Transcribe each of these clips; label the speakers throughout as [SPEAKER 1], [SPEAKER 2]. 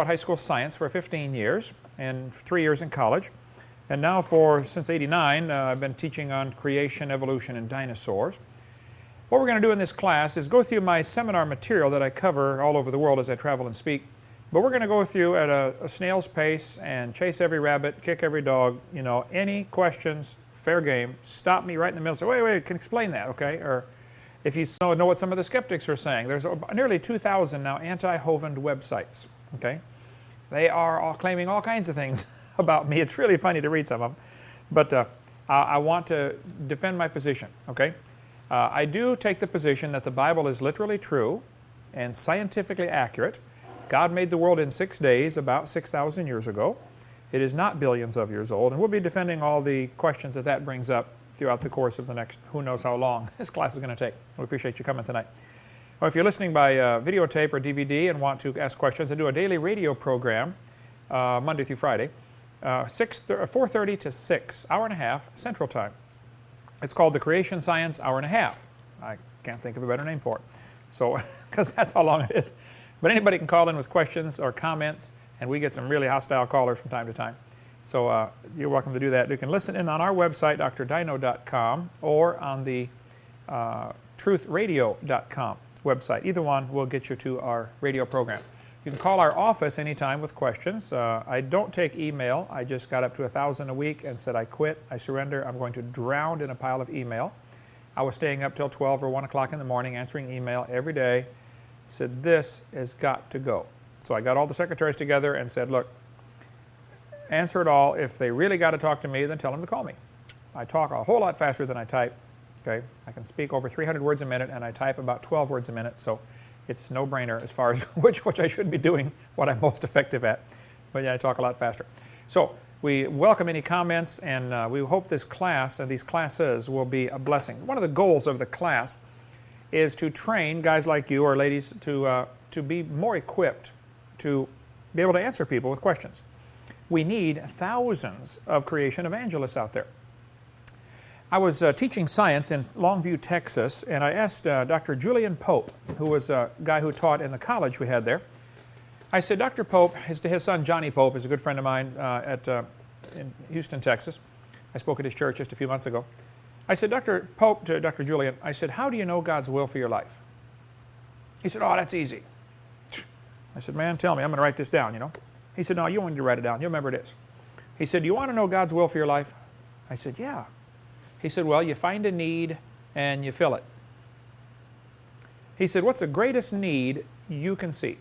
[SPEAKER 1] taught high school science for 15 years and 3 years in college. And now since '89, I've been teaching on creation, evolution, and dinosaurs. What we're going to do in this class is go through my seminar material that I cover all over the world as I travel and speak. But we're going to go through at a snail's pace and chase every rabbit, kick every dog. You know, any questions, fair game. Stop me right in the middle and say, wait, can you explain that, okay? Or if you know what some of the skeptics are saying. There's nearly 2,000 now anti-Hovind websites, okay? They are all claiming all kinds of things about me. It's really funny to read some of them. But I want to defend my position, okay? I do take the position that the Bible is literally true and scientifically accurate. God made the world in 6 days about 6,000 years ago. It is not billions of years old, and we'll be defending all the questions that brings up throughout the course of the next who knows how long this class is going to take. We appreciate you coming tonight. Or if you're listening by videotape or DVD and want to ask questions, I do a daily radio program Monday through Friday, 4:30 to 6, hour and a half, Central Time. It's called the Creation Science Hour and a Half. I can't think of a better name for it, so because that's how long it is. But anybody can call in with questions or comments, and we get some really hostile callers from time to time. So you're welcome to do that. You can listen in on our website, drdino.com, or on the truthradio.com website. Either one will get you to our radio program. You can call our office anytime with questions. I don't take email. I just got up to 1,000 a week and said I quit, I surrender. I'm going to drown in a pile of email. I was staying up till 12 or 1 o'clock in the morning answering email every day. Said this has got to go. So I got all the secretaries together and said, look, answer it all. If they really got to talk to me, then tell them to call me. I talk a whole lot faster than I type. Okay, I can speak over 300 words a minute, and I type about 12 words a minute. So it's no-brainer as far as which I should be doing what I'm most effective at. But yeah, I talk a lot faster. So we welcome any comments, and we hope this class and these classes will be a blessing. One of the goals of the class is to train guys like you or ladies to be more equipped to be able to answer people with questions. We need thousands of creation evangelists out there. I was teaching science in Longview, Texas, and I asked Dr. Julian Pope, who was a guy who taught in the college we had there. I said, Dr. Pope, his son Johnny Pope is a good friend of mine in Houston, Texas. I spoke at his church just a few months ago. I said, Dr. Pope, to Dr. Julian, I said, how do you know God's will for your life? He said, oh, that's easy. I said, man, tell me, I'm going to write this down, you know. He said, no, you don't need to write it down. You'll remember it is. He said, do you want to know God's will for your life? I said, yeah. He said, well, you find a need and you fill it. He said, what's the greatest need you can see?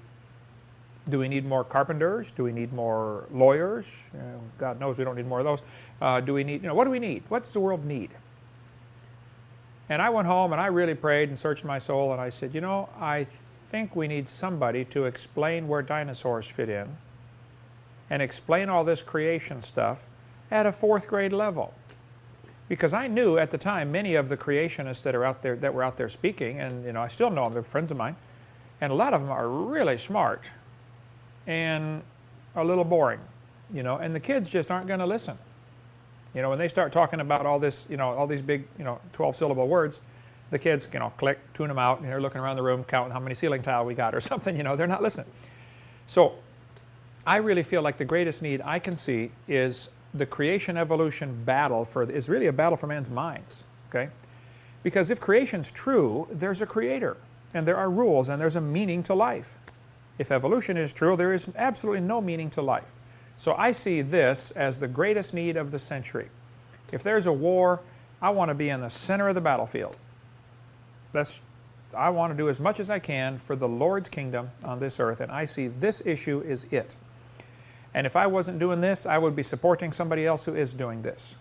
[SPEAKER 1] Do we need more carpenters? Do we need more lawyers? God knows we don't need more of those. Do we need, what do we need? What does the world need? And I went home and I really prayed and searched my soul, and I said, I think we need somebody to explain where dinosaurs fit in and explain all this creation stuff at a 4th grade level. Because I knew at the time many of the creationists that were out there speaking, and I still know them, they're friends of mine, and a lot of them are really smart and a little boring, and the kids just aren't going to listen. When they start talking about all this, all these big, 12-syllable words, the kids, click, tune them out, and they're looking around the room counting how many ceiling tile we got or something, they're not listening. So I really feel like the greatest need I can see is the creation-evolution battle is really a battle for man's minds, okay? Because if creation's true, there's a creator, and there are rules, and there's a meaning to life. If evolution is true, there is absolutely no meaning to life. So I see this as the greatest need of the century. If there's a war, I want to be in the center of the battlefield. I want to do as much as I can for the Lord's kingdom on this earth, and I see this issue is it. And if I wasn't doing this, I would be supporting somebody else who is doing this.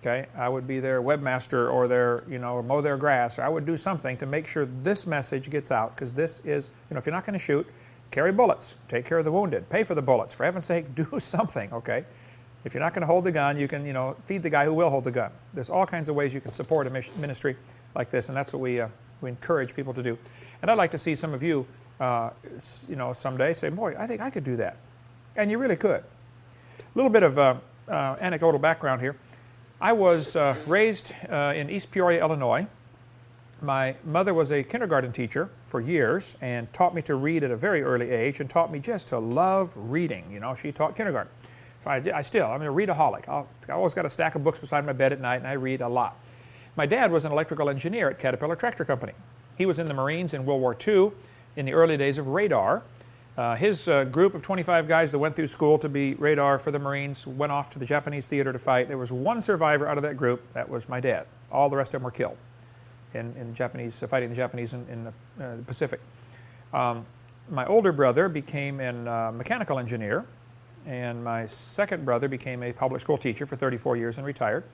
[SPEAKER 1] Okay? I would be their webmaster or or mow their grass, or I would do something to make sure this message gets out, because this is, if you're not going to shoot, carry bullets, take care of the wounded, pay for the bullets. For heaven's sake, do something, okay? If you're not going to hold the gun, you can, feed the guy who will hold the gun. There's all kinds of ways you can support a ministry like this, and that's what we encourage people to do. And I'd like to see some of you, someday say, boy, I think I could do that. And you really could. A little bit of anecdotal background here. I was raised in East Peoria, Illinois, My mother was a kindergarten teacher for years and taught me to read at a very early age and taught me just to love reading. You know, she taught kindergarten. So I'm a readaholic. I always got a stack of books beside my bed at night, and I read a lot. My dad was an electrical engineer at Caterpillar Tractor Company. He was in the Marines in World War II in the early days of radar. His group of 25 guys that went through school to be radar for the Marines went off to the Japanese theater to fight. There was one survivor out of that group. That was my dad. All the rest of them were killed in Japanese, fighting the Japanese in the Pacific. My older brother became a mechanical engineer, and my second brother became a public school teacher for 34 years and retired.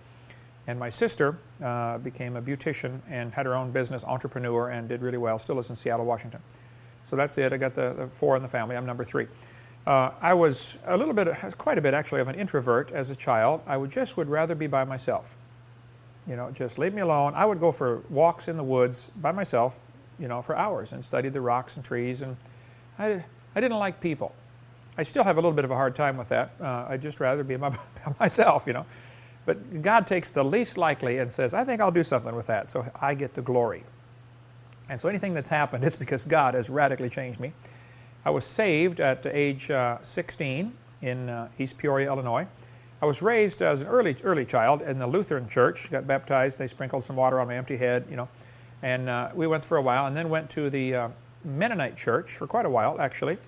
[SPEAKER 1] And my sister became a beautician and had her own business, entrepreneur, and did really well. Still lives in Seattle, Washington. So that's it. I got the four in the family. I'm number 3. I was quite a bit actually, of an introvert as a child. I would rather be by myself. You know, just leave me alone. I would go for walks in the woods by myself, you know, for hours and study the rocks and trees. And I didn't like people. I still have a little bit of a hard time with that. I'd just rather be by myself, you know. But God takes the least likely and says, I think I'll do something with that, so I get the glory. And so anything that's happened, it's because God has radically changed me. I was saved at age 16 in East Peoria, Illinois. I was raised as an early child in the Lutheran church, got baptized, they sprinkled some water on my empty head, you know, and we went for a while, and then went to the Mennonite church for quite a while, actually,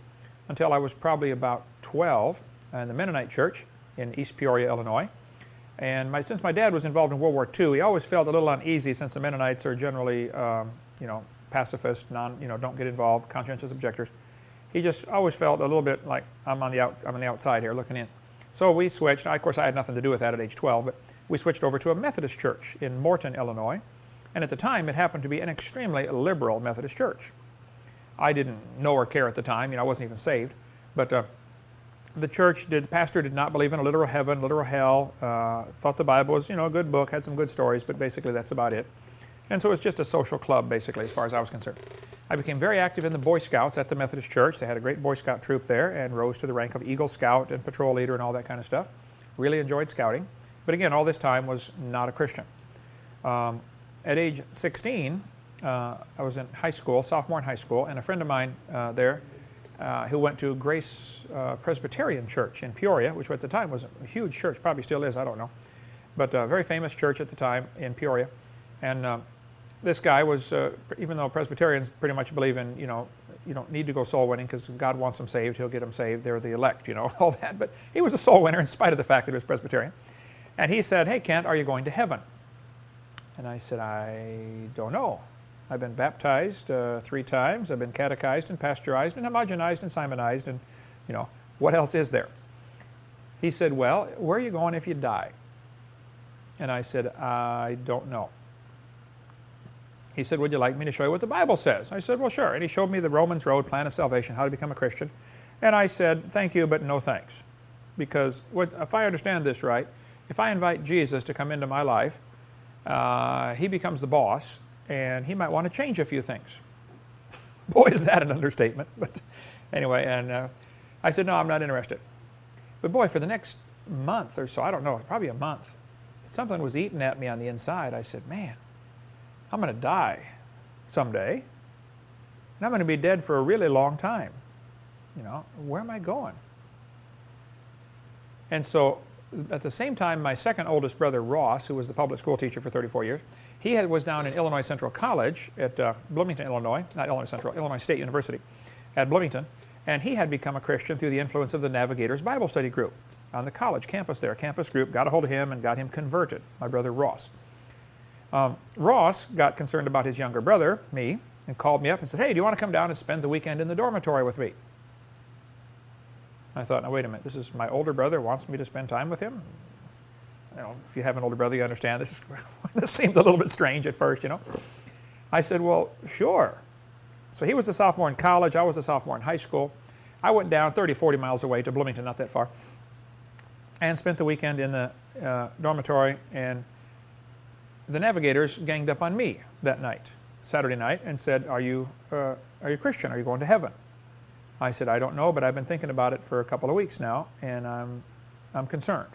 [SPEAKER 1] until I was probably about 12, in the Mennonite church in East Peoria, Illinois. And since my dad was involved in World War II, he always felt a little uneasy, since the Mennonites are generally, you know, pacifist, don't get involved, conscientious objectors. He just always felt a little bit like I'm on the outside here looking in. So we switched. Of course, I had nothing to do with that at age 12, but we switched over to a Methodist church in Morton, Illinois. And at the time, it happened to be an extremely liberal Methodist church. I didn't know or care at the time. You know, I wasn't even saved. But the pastor did not believe in a literal heaven, literal hell, thought the Bible was, you know, a good book, had some good stories, but basically that's about it. And so it was just a social club, basically, as far as I was concerned. I became very active in the Boy Scouts at the Methodist Church. They had a great Boy Scout troop there, and rose to the rank of Eagle Scout and patrol leader and all that kind of stuff. Really enjoyed scouting. But again, all this time was not a Christian. At age 16, I was in high school, sophomore in high school, and a friend of mine there who went to Grace Presbyterian Church in Peoria, which at the time was a huge church, probably still is, I don't know. But a very famous church at the time in Peoria. And this guy was, even though Presbyterians pretty much believe in, you don't need to go soul winning because God wants them saved, He'll get them saved, they're the elect, you know, all that. But he was a soul winner in spite of the fact that he was Presbyterian. And he said, hey, Kent, are you going to heaven? And I said, I don't know. I've been baptized 3 times. I've been catechized and pasteurized and homogenized and Simonized, and, you know, what else is there? He said, well, where are you going if you die? And I said, I don't know. He said, would you like me to show you what the Bible says? I said, well, sure. And he showed me the Romans Road, Plan of Salvation, how to become a Christian. And I said, thank you, but no thanks. Because if I understand this right, if I invite Jesus to come into my life, He becomes the boss, and He might want to change a few things. Boy, is that an understatement. But anyway, and I said, no, I'm not interested. But boy, for the next month or so, I don't know, probably a month, something was eating at me on the inside. I said, man, I'm going to die someday, and I'm going to be dead for a really long time. You know, where am I going? And so at the same time, my second oldest brother, Ross, who was the public school teacher for 34 years, he was down in Illinois Central College at Bloomington, Illinois, not Illinois Central, Illinois State University at Bloomington, and he had become a Christian through the influence of the Navigators Bible Study Group on the college campus there, campus group, got a hold of him and got him converted, my brother Ross. Ross got concerned about his younger brother, me, and called me up and said, hey, do you want to come down and spend the weekend in the dormitory with me? I thought, now wait a minute, this is my older brother wants me to spend time with him? You know, if you have an older brother, you understand. This seemed a little bit strange at first, you know. I said, well, sure. So he was a sophomore in college, I was a sophomore in high school. I went down 30, 40 miles away to Bloomington, not that far, and spent the weekend in the dormitory, and the Navigators ganged up on me that night, Saturday night, and said, are you Christian? Are you going to heaven? I said, I don't know, but I've been thinking about it for a couple of weeks now, and I'm concerned.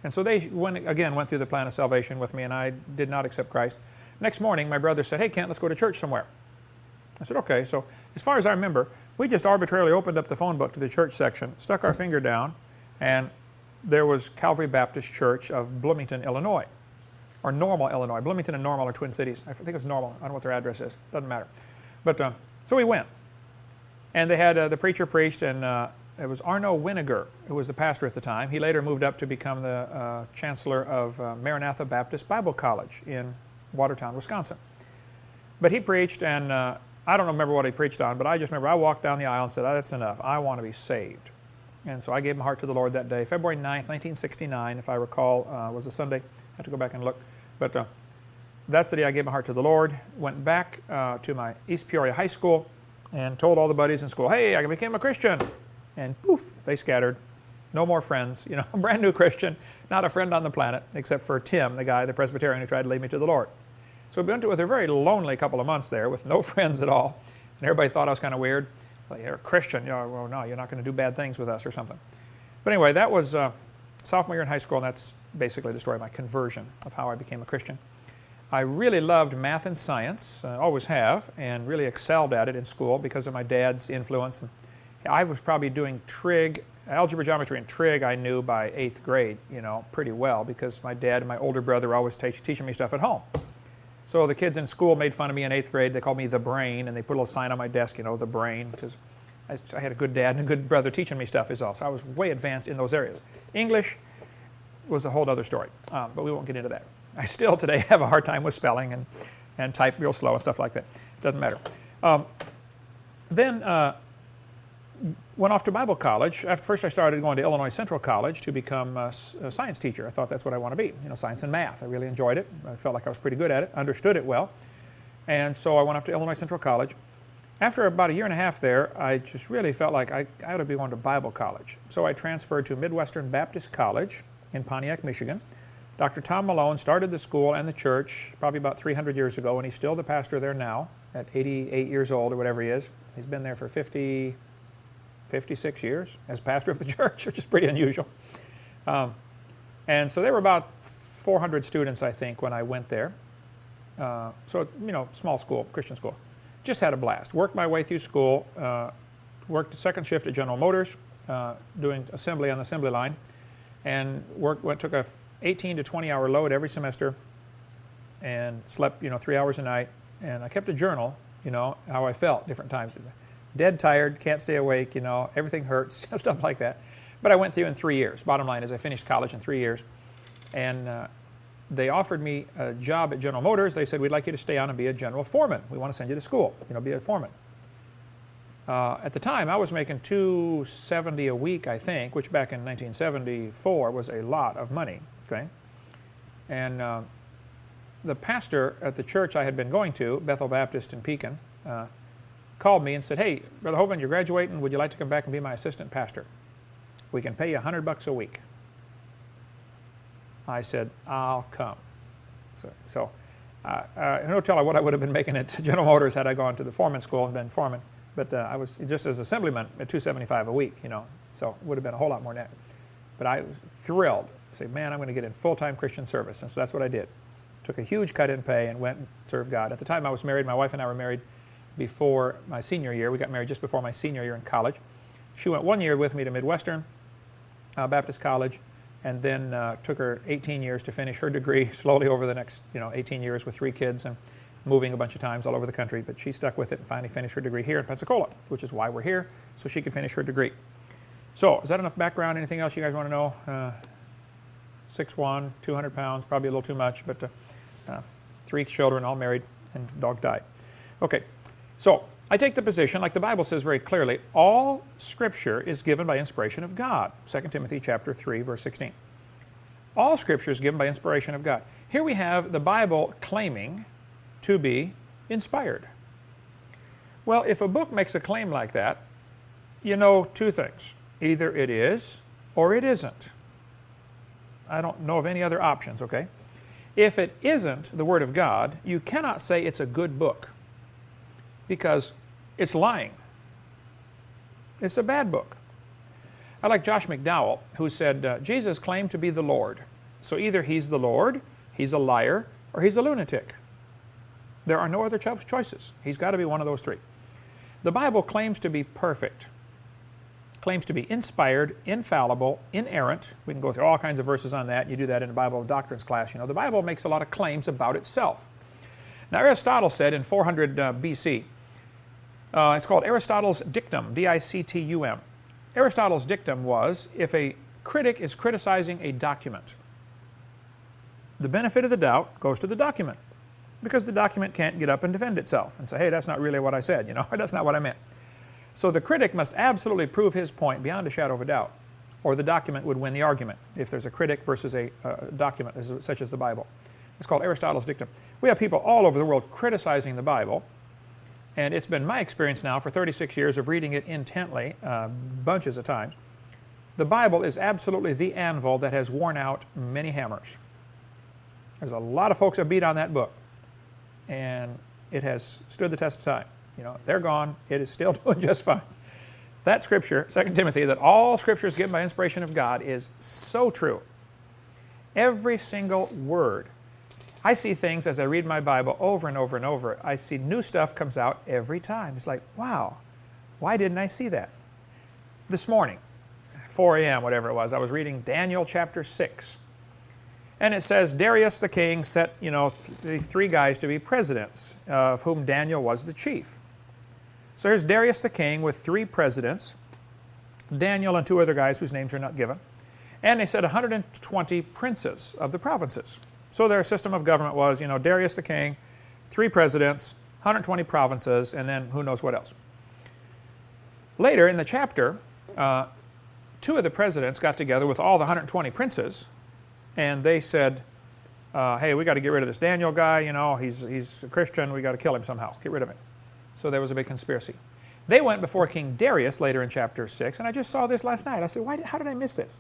[SPEAKER 1] And so they went through the plan of salvation with me, and I did not accept Christ. Next morning, my brother said, hey, Kent, let's go to church somewhere. I said, okay. So as far as I remember, we just arbitrarily opened up the phone book to the church section, stuck our finger down, and there was Calvary Baptist Church of Bloomington, Illinois, or Normal, Illinois. Bloomington and Normal are twin cities. I think it's Normal. I don't know what their address is. Doesn't matter. But so we went. And they had the preacher preached, and it was Arno Winiger, who was the pastor at the time. He later moved up to become the chancellor of Maranatha Baptist Bible College in Watertown, Wisconsin. But he preached, and I don't remember what he preached on, but I just remember I walked down the aisle and said, oh, that's enough. I want to be saved. And so I gave my heart to the Lord that day. February 9th, 1969, if I recall, was a Sunday. I have to go back and look. But that's the day I gave my heart to the Lord. Went back to my East Peoria High School and told all the buddies in school, hey, I became a Christian. And poof, they scattered. No more friends. You know, a brand new Christian, not a friend on the planet, except for Tim, the guy, the Presbyterian who tried to lead me to the Lord. So we went with a very lonely couple of months there with no friends at all. And everybody thought I was kind of weird. Like, you're a Christian. You know, well, no, you're not going to do bad things with us or something. But anyway, that was sophomore year in high school, and that's basically the story of my conversion, of how I became a Christian. I really loved math and science, always have, and really excelled at it in school because of my dad's influence. And I was probably doing trig, algebra, geometry, and trig I knew by 8th grade, you know, pretty well because my dad and my older brother were always teaching me stuff at home. So the kids in school made fun of me in 8th grade. They called me the brain, and they put a little sign on my desk, you know, the brain, because I had a good dad and a good brother teaching me stuff is all. So I was way advanced in those areas. English was a whole other story, but we won't get into that. I still today have a hard time with spelling and type real slow and stuff like that. Doesn't matter. Then went off to Bible college. First I started going to Illinois Central College to become a science teacher. I thought that's what I want to be, you know, science and math. I really enjoyed it. I felt like I was pretty good at it, understood it well. And so I went off to Illinois Central College. After about a year and a half there, I just really felt like I ought to be going to Bible college. So I transferred to Midwestern Baptist College in Pontiac, Michigan. Dr. Tom Malone started the school and the church probably about 300 years ago, and he's still the pastor there now at 88 years old or whatever he is. He's been there for 56 years as pastor of the church, which is pretty unusual. And so there were about 400 students, I think, when I went there. So, you know, small school, Christian school. Just had a blast. Worked my way through school, worked the second shift at General Motors, doing assembly on the assembly line, and took a 18 to 20 hour load every semester and slept, you know, 3 hours a night. And I kept a journal, you know, how I felt different times. Dead tired, can't stay awake, you know, everything hurts, stuff like that. But I went through in 3 years. Bottom line is I finished college in 3 years. And they offered me a job at General Motors. They said, we'd like you to stay on and be a general foreman. We want to send you to school, you know, be a foreman. At the time, I was making $270 a week, I think, which back in 1974 was a lot of money, okay? And the pastor at the church I had been going to, Bethel Baptist in Pekin, called me and said, hey, Brother Hovind, you're graduating. Would you like to come back and be my assistant pastor? We can pay you $100 a week. I said, I'll come. So no telling what I would have been making at General Motors had I gone to the foreman school and been foreman. But I was just as assemblyman at $275 a week, you know, so it would have been a whole lot more than that. But I was thrilled. Say, man, I'm going to get in full-time Christian service. And so that's what I did. Took a huge cut in pay and went and served God. At the time I was married, my wife and I were married before my senior year. We got married just before my senior year in college. She went 1 year with me to Midwestern Baptist College, and then took her 18 years to finish her degree slowly over the next, you know, 18 years with 3 kids and moving a bunch of times all over the country. But she stuck with it and finally finished her degree here in Pensacola, which is why we're here, so she could finish her degree. So is that enough background? Anything else you guys want to know? 6'1", 200 pounds, probably a little too much, but 3 children, all married, and dog died. Okay, so I take the position, like the Bible says very clearly, all Scripture is given by inspiration of God. 2 Timothy chapter 3, verse 16. All Scripture is given by inspiration of God. Here we have the Bible claiming to be inspired. Well, if a book makes a claim like that, you know 2 things. Either it is or it isn't. I don't know of any other options, okay? If it isn't the Word of God, you cannot say it's a good book, because it's lying. It's a bad book. I like Josh McDowell, who said, Jesus claimed to be the Lord. So either he's the Lord, he's a liar, or he's a lunatic. There are no other choices. He's got to be one of those three. The Bible claims to be perfect, claims to be inspired, infallible, inerrant. We can go through all kinds of verses on that. You do that in the Bible Doctrines class. You know, the Bible makes a lot of claims about itself. Now, Aristotle said in 400 BC, it's called Aristotle's dictum, D-I-C-T-U-M. Aristotle's dictum was, if a critic is criticizing a document, the benefit of the doubt goes to the document, because the document can't get up and defend itself and say, hey, that's not really what I said, you know, that's not what I meant. So the critic must absolutely prove his point beyond a shadow of a doubt, or the document would win the argument, if there's a critic versus a document such as the Bible. It's called Aristotle's dictum. We have people all over the world criticizing the Bible, and it's been my experience now for 36 years of reading it intently, bunches of times. The Bible is absolutely the anvil that has worn out many hammers. There's a lot of folks that beat on that book, and it has stood the test of time. You know, they're gone. It is still doing just fine. That scripture, 2 Timothy, that all scripture is given by inspiration of God, is so true. Every single word. I see things as I read my Bible over and over and over. I see new stuff comes out every time. It's like, wow, why didn't I see that? This morning, 4 a.m., whatever it was, I was reading Daniel chapter 6. And it says, Darius the king set, you know, three guys to be presidents, of whom Daniel was the chief. So here's Darius the king with 3 presidents, Daniel and 2 other guys whose names are not given. And they said 120 princes of the provinces. So their system of government was, you know, Darius the king, 3 presidents, 120 provinces, and then who knows what else. Later in the chapter, 2 of the presidents got together with all the 120 princes, and they said, hey, we got to get rid of this Daniel guy, you know, he's a Christian, we got to kill him somehow, get rid of him. So there was a big conspiracy. They went before King Darius later in chapter 6, and I just saw this last night. I said, how did I miss this?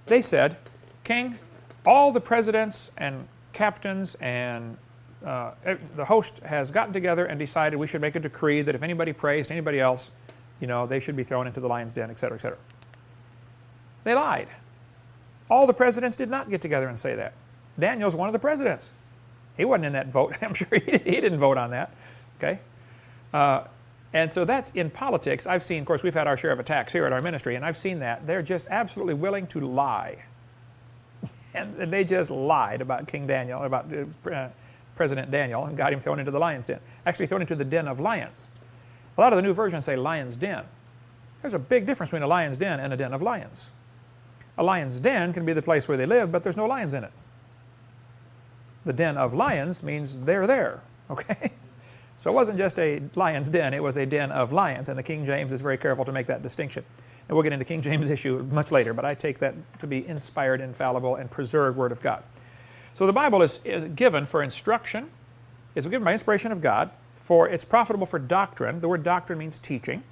[SPEAKER 1] They said, King, all the presidents and captains and the host has gotten together and decided we should make a decree that if anybody prays to anybody else, you know, they should be thrown into the lion's den, etc., etc. They lied. All the presidents did not get together and say that. Daniel's one of the presidents. He wasn't in that vote. I'm sure he didn't vote on that. Okay? And so that's in politics. I've seen, of course, we've had our share of attacks here at our ministry, and I've seen that. They're just absolutely willing to lie. And they just lied about King Daniel, about President Daniel, and got him thrown into the lion's den. Actually thrown into the den of lions. A lot of the new versions say lion's den. There's a big difference between a lion's den and a den of lions. A lion's den can be the place where they live, but there's no lions in it. The den of lions means they're there, okay? So it wasn't just a lion's den, it was a den of lions, and the King James is very careful to make that distinction. And we'll get into King James issue much later, but I take that to be inspired, infallible, and preserved Word of God. So the Bible is given for instruction. It's given by inspiration of God. It's profitable for doctrine. The word doctrine means teaching.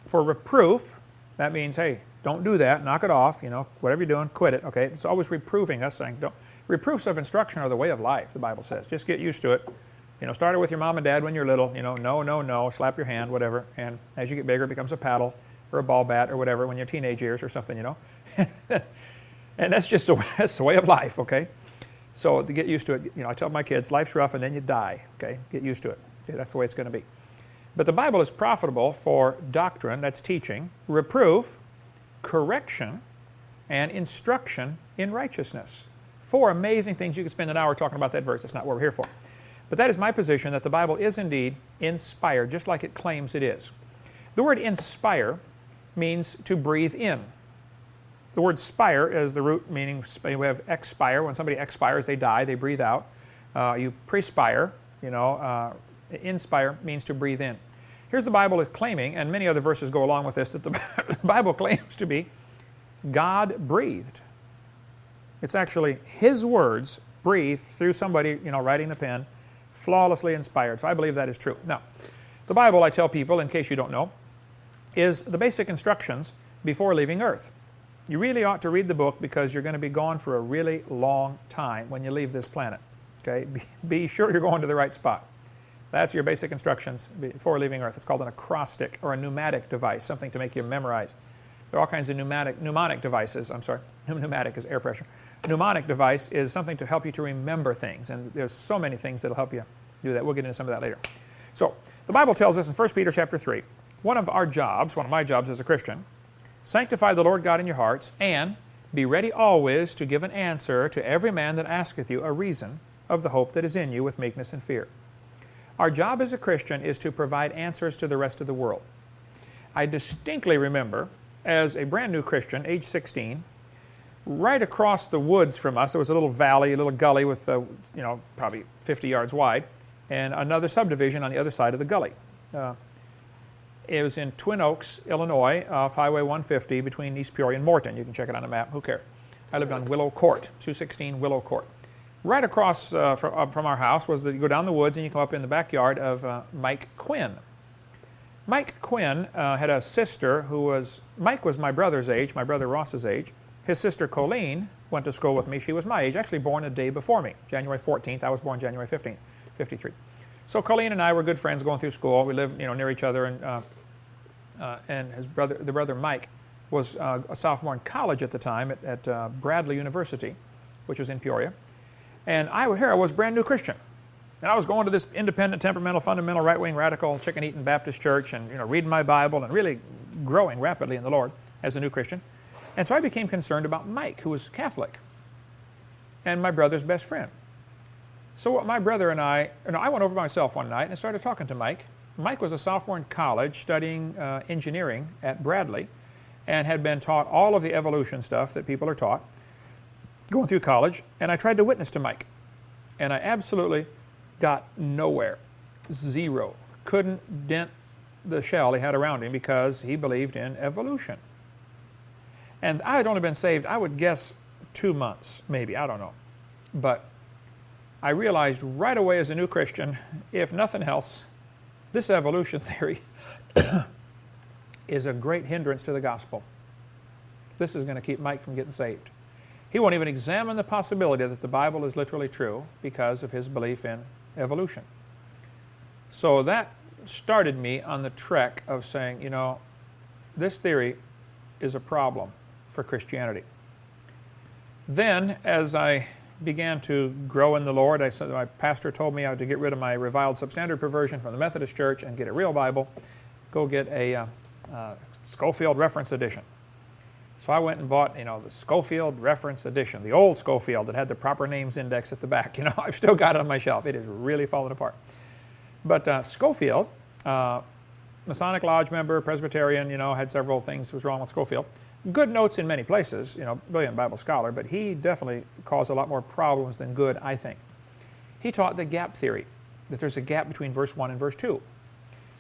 [SPEAKER 1] For reproof, that means, hey, don't do that, knock it off, you know, whatever you're doing, quit it, okay? It's always reproving us, saying, don't. Reproofs of instruction are the way of life, the Bible says. Just get used to it. You know, start it with your mom and dad when you're little, you know, no, no, no, slap your hand, whatever. And as you get bigger, it becomes a paddle or a ball bat or whatever when you're teenage years or something, you know. And that's just that's the way of life, okay? So to get used to it, you know, I tell my kids, life's rough and then you die, okay? Get used to it. Okay, that's the way it's going to be. But the Bible is profitable for doctrine, that's teaching, reproof, correction, and instruction in righteousness. 4 amazing things. You could spend an hour talking about that verse. That's not what we're here for. But that is my position, that the Bible is indeed inspired, just like it claims it is. The word inspire means to breathe in. The word spire is the root meaning, we have expire. When somebody expires, they die, they breathe out. You perspire, you know, inspire means to breathe in. Here's the Bible is claiming, and many other verses go along with this, that the Bible claims to be God-breathed. It's actually His words breathed through somebody, you know, writing the pen, flawlessly inspired. So I believe that is true. Now, the Bible, I tell people, in case you don't know, is the basic instructions before leaving earth. You really ought to read the book because you're going to be gone for a really long time when you leave this planet. Okay? Be sure you're going to the right spot. That's your basic instructions before leaving earth. It's called an acrostic or a pneumatic device, something to make you memorize. There are all kinds of mnemonic devices. I'm sorry, pneumatic is air pressure. Mnemonic device is something to help you to remember things, and there's so many things that will help you do that. We'll get into some of that later. So the Bible tells us in 1 Peter chapter 3, one of my jobs as a Christian, sanctify the Lord God in your hearts, and be ready always to give an answer to every man that asketh you a reason of the hope that is in you with meekness and fear. Our job as a Christian is to provide answers to the rest of the world. I distinctly remember, as a brand new Christian, age 16, right across the woods from us, there was a little valley, a little gully with, probably 50 yards wide, and another subdivision on the other side of the gully. It was in Twin Oaks, Illinois, off Highway 150 between East Peoria and Morton. You can check it on the map, who cares? I lived on Willow Court, 216 Willow Court. Right across from our house was you go down the woods and you come up in the backyard of Mike Quinn. Mike Quinn had a sister Mike was my brother's age, my brother Ross's age. His sister Colleen went to school with me. She was my age, actually born a day before me, January 14th. I was born January 15th, 53. So Colleen and I were good friends going through school. We lived near each other, and the brother Mike was a sophomore in college at the time at Bradley University, which was in Peoria. And I was brand new Christian. And I was going to this independent, temperamental, fundamental, right-wing, radical, chicken-eating Baptist church and reading my Bible and really growing rapidly in the Lord as a new Christian. And so I became concerned about Mike, who was Catholic, and my brother's best friend. So what my brother and I went over by myself one night and started talking to Mike. Mike was a sophomore in college studying engineering at Bradley and had been taught all of the evolution stuff that people are taught going through college. And I tried to witness to Mike. And I absolutely got nowhere. Zero. Couldn't dent the shell he had around him because he believed in evolution. And I had only been saved, I would guess, 2 months, maybe. I don't know. But I realized right away as a new Christian, if nothing else, this evolution theory is a great hindrance to the gospel. This is going to keep Mike from getting saved. He won't even examine the possibility that the Bible is literally true because of his belief in evolution. So that started me on the trek of saying, this theory is a problem for Christianity. Then, as I began to grow in the Lord, my pastor told me I had to get rid of my reviled substandard perversion from the Methodist Church and get a real Bible. Go get a Schofield Reference Edition. So I went and bought, the Schofield Reference Edition, the old Schofield that had the proper names index at the back. I've still got it on my shelf. It is really falling apart. But Schofield, Masonic Lodge member, Presbyterian, had several things was wrong with Schofield. Good notes in many places, brilliant Bible scholar, but he definitely caused a lot more problems than good, I think. He taught the gap theory, that there's a gap between verse 1 and verse 2.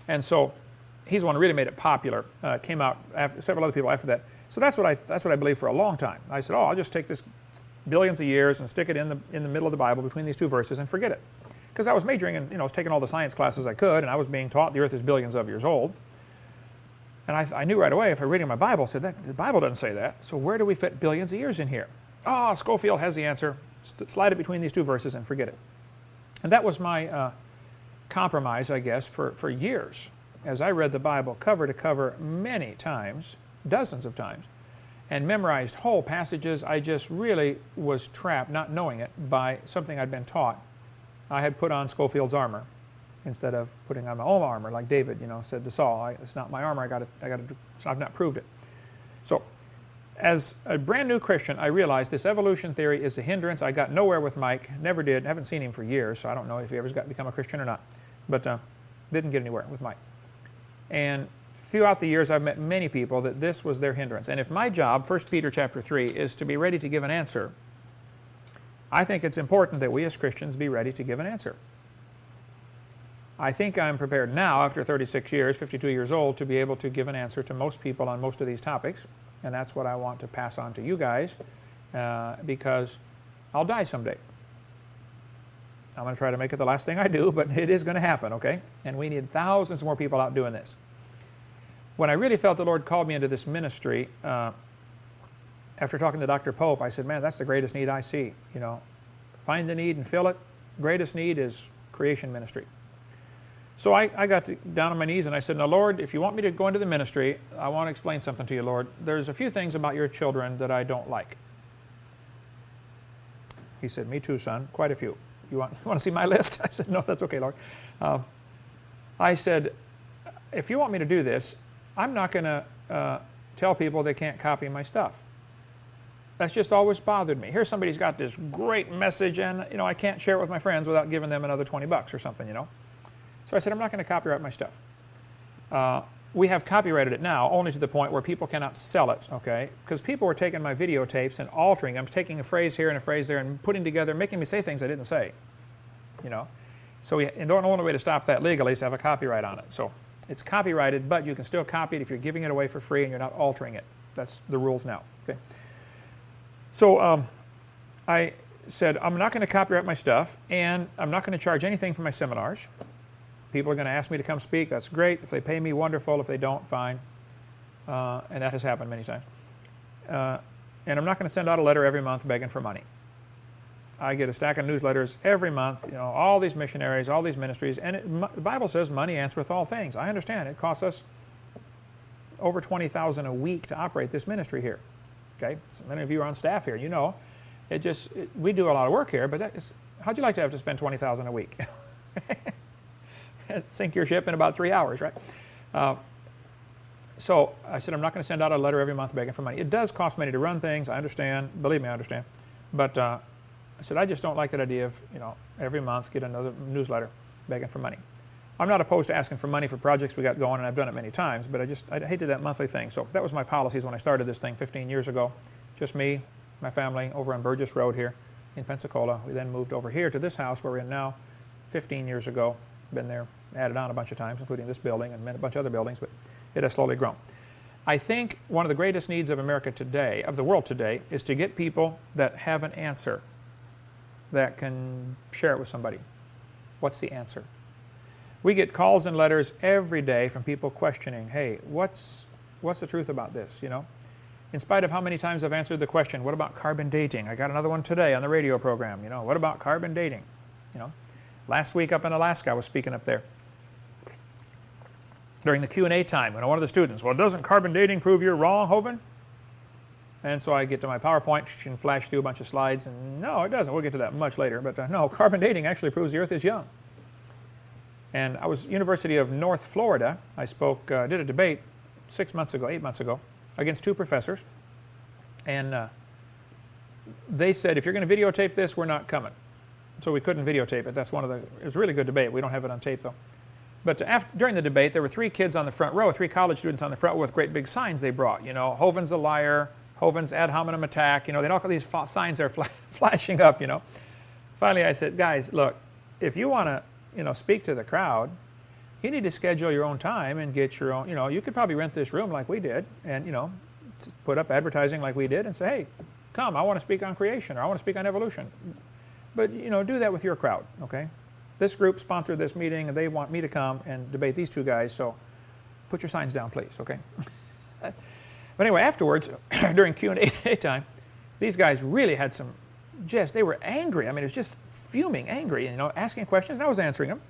[SPEAKER 1] And so he's the one who really made it popular. Came out after several other people after that. So that's what I believed for a long time. I said, I'll just take this billions of years and stick it in the middle of the Bible between these two verses and forget it. Because I was majoring in, I was taking all the science classes I could, and I was being taught the earth is billions of years old. And I knew right away, if I reading my Bible, said that the Bible doesn't say that. So where do we fit billions of years in here? Schofield has the answer. Slide it between these two verses and forget it. And that was my compromise, I guess, for years. As I read the Bible cover to cover many times, dozens of times, and memorized whole passages, I just really was trapped, not knowing it, by something I'd been taught. I had put on Schofield's armor instead of putting on my own armor, like David, said to Saul, it's not my armor, I've not proved it. So, as a brand new Christian, I realized this evolution theory is a hindrance. I got nowhere with Mike, never did, haven't seen him for years, so I don't know if he ever become a Christian or not, but didn't get anywhere with Mike. And throughout the years, I've met many people that this was their hindrance. And if my job, 1 Peter chapter 3, is to be ready to give an answer, I think it's important that we as Christians be ready to give an answer. I think I'm prepared now, after 36 years, 52 years old, to be able to give an answer to most people on most of these topics. And that's what I want to pass on to you guys, because I'll die someday. I'm going to try to make it the last thing I do, but it is going to happen, okay? And we need thousands more people out doing this. When I really felt the Lord called me into this ministry, after talking to Dr. Pope, I said, man, that's the greatest need I see. Find the need and fill it. Greatest need is creation ministry. So I got down on my knees and I said, now, Lord, if you want me to go into the ministry, I want to explain something to you, Lord. There's a few things about your children that I don't like. He said, me too, son, quite a few. You want to see my list? I said, no, that's okay, Lord. I said, if you want me to do this, I'm not going to tell people they can't copy my stuff. That's just always bothered me. Here's somebody's got this great message, and you know, I can't share it with my friends without giving them another $20 or something, you know. So I said, I'm not going to copyright my stuff. We have copyrighted it now, only to the point where people cannot sell it, okay? Because people were taking my videotapes and altering them, taking a phrase here and a phrase there, and putting together, making me say things I didn't say, you know. So and the only way to stop that legally is to have a copyright on it. So it's copyrighted, but you can still copy it if you're giving it away for free and you're not altering it. That's the rules now, okay? So I said, I'm not going to copyright my stuff, and I'm not going to charge anything for my seminars. People are going to ask me to come speak. That's great. If they pay me, wonderful. If they don't, fine. And that has happened many times. And I'm not going to send out a letter every month begging for money. I get a stack of newsletters every month, you know, all these missionaries, all these ministries, and the Bible says money answereth all things. I understand it costs us over $20,000 a week to operate this ministry here. Okay, so many of you are on staff here. You know, we do a lot of work here, but how'd you like to have to spend $20,000 a week? Sink your ship in about 3 hours, right? So I said, I'm not going to send out a letter every month begging for money. It does cost money to run things. I understand. Believe me, I understand. But I said, I just don't like that idea of, you know, every month get another newsletter begging for money. I'm not opposed to asking for money for projects we got going, and I've done it many times, but I hated that monthly thing. So that was my policies when I started this thing 15 years ago. Just me, my family, over on Burgess Road here in Pensacola. We then moved over here to this house where we're in now 15 years ago. Been there, added on a bunch of times, including this building and a bunch of other buildings, but it has slowly grown. I think one of the greatest needs of America today, of the world today, is to get people that have an answer that can share it with somebody. What's the answer? We get calls and letters every day from people questioning, hey, what's the truth about this, you know? In spite of how many times I've answered the question, what about carbon dating? I got another one today on the radio program, you know, what about carbon dating, you know? Last week up in Alaska, I was speaking up there during the Q&A time, when one of the students, well, doesn't carbon dating prove you're wrong, Hovind? And so I get to my PowerPoint and flash through a bunch of slides, and no, it doesn't. We'll get to that much later, but no, carbon dating actually proves the Earth is young. And I was University of North Florida. I spoke, did a debate 8 months ago, against 2 professors. And they said, if you're going to videotape this, we're not coming. So we couldn't videotape it. That's it was a really good debate. We don't have it on tape, though. But during the debate, there were 3 kids on the front row, 3 college students on the front row with great big signs they brought. You know, Hovind's a liar, Hovind's ad hominem attack. You know, they all got these signs are flashing up, you know. Finally, I said, guys, look, if you want to, you know, speak to the crowd, you need to schedule your own time and get your own, you know, you could probably rent this room like we did and, you know, put up advertising like we did and say, hey, come, I want to speak on creation or I want to speak on evolution. But, you know, do that with your crowd, okay? This group sponsored this meeting and they want me to come and debate these 2 guys, so put your signs down, please, okay? But anyway, afterwards, during Q&A time, these guys really had some they were angry. I mean, it was just fuming angry, you know, asking questions, and I was answering them.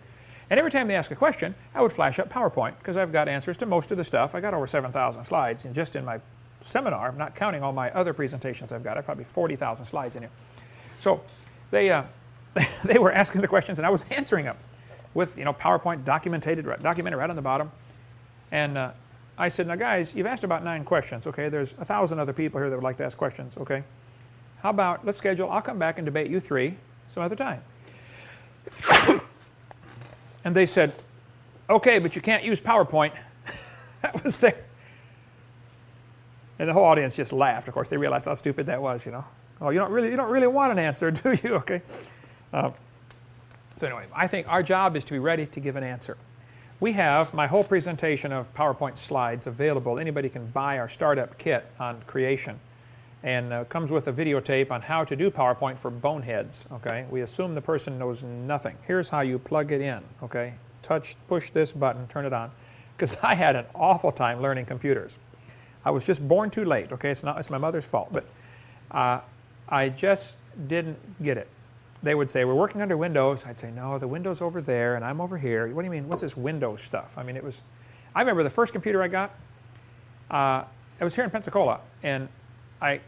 [SPEAKER 1] And every time they asked a question, I would flash up PowerPoint, because I've got answers to most of the stuff. I got over 7,000 slides, and just in my seminar, I'm not counting all my other presentations I've got. I have probably 40,000 slides in here. So they were asking the questions, and I was answering them with, you know, PowerPoint documented right on the bottom. And I said, now guys, you've asked about 9 questions, okay? There's 1,000 other people here that would like to ask questions, okay? How about, let's schedule, I'll come back and debate you 3 some other time. And they said, okay, but you can't use PowerPoint. That was there. And the whole audience just laughed. Of course, they realized how stupid that was, you know. Oh, you don't really want an answer, do you? Okay. So anyway, I think our job is to be ready to give an answer. We have my whole presentation of PowerPoint slides available. Anybody can buy our startup kit on creation. And comes with a videotape on how to do PowerPoint for boneheads, okay? We assume the person knows nothing. Here's how you plug it in, okay? Push this button, turn it on. Because I had an awful time learning computers. I was just born too late, okay? It's my mother's fault, but I just didn't get it. They would say, we're working under Windows. I'd say, no, the Window's over there, and I'm over here. What do you mean, what's this Windows stuff? I mean, I remember the first computer I got, I was here in Pensacola, and I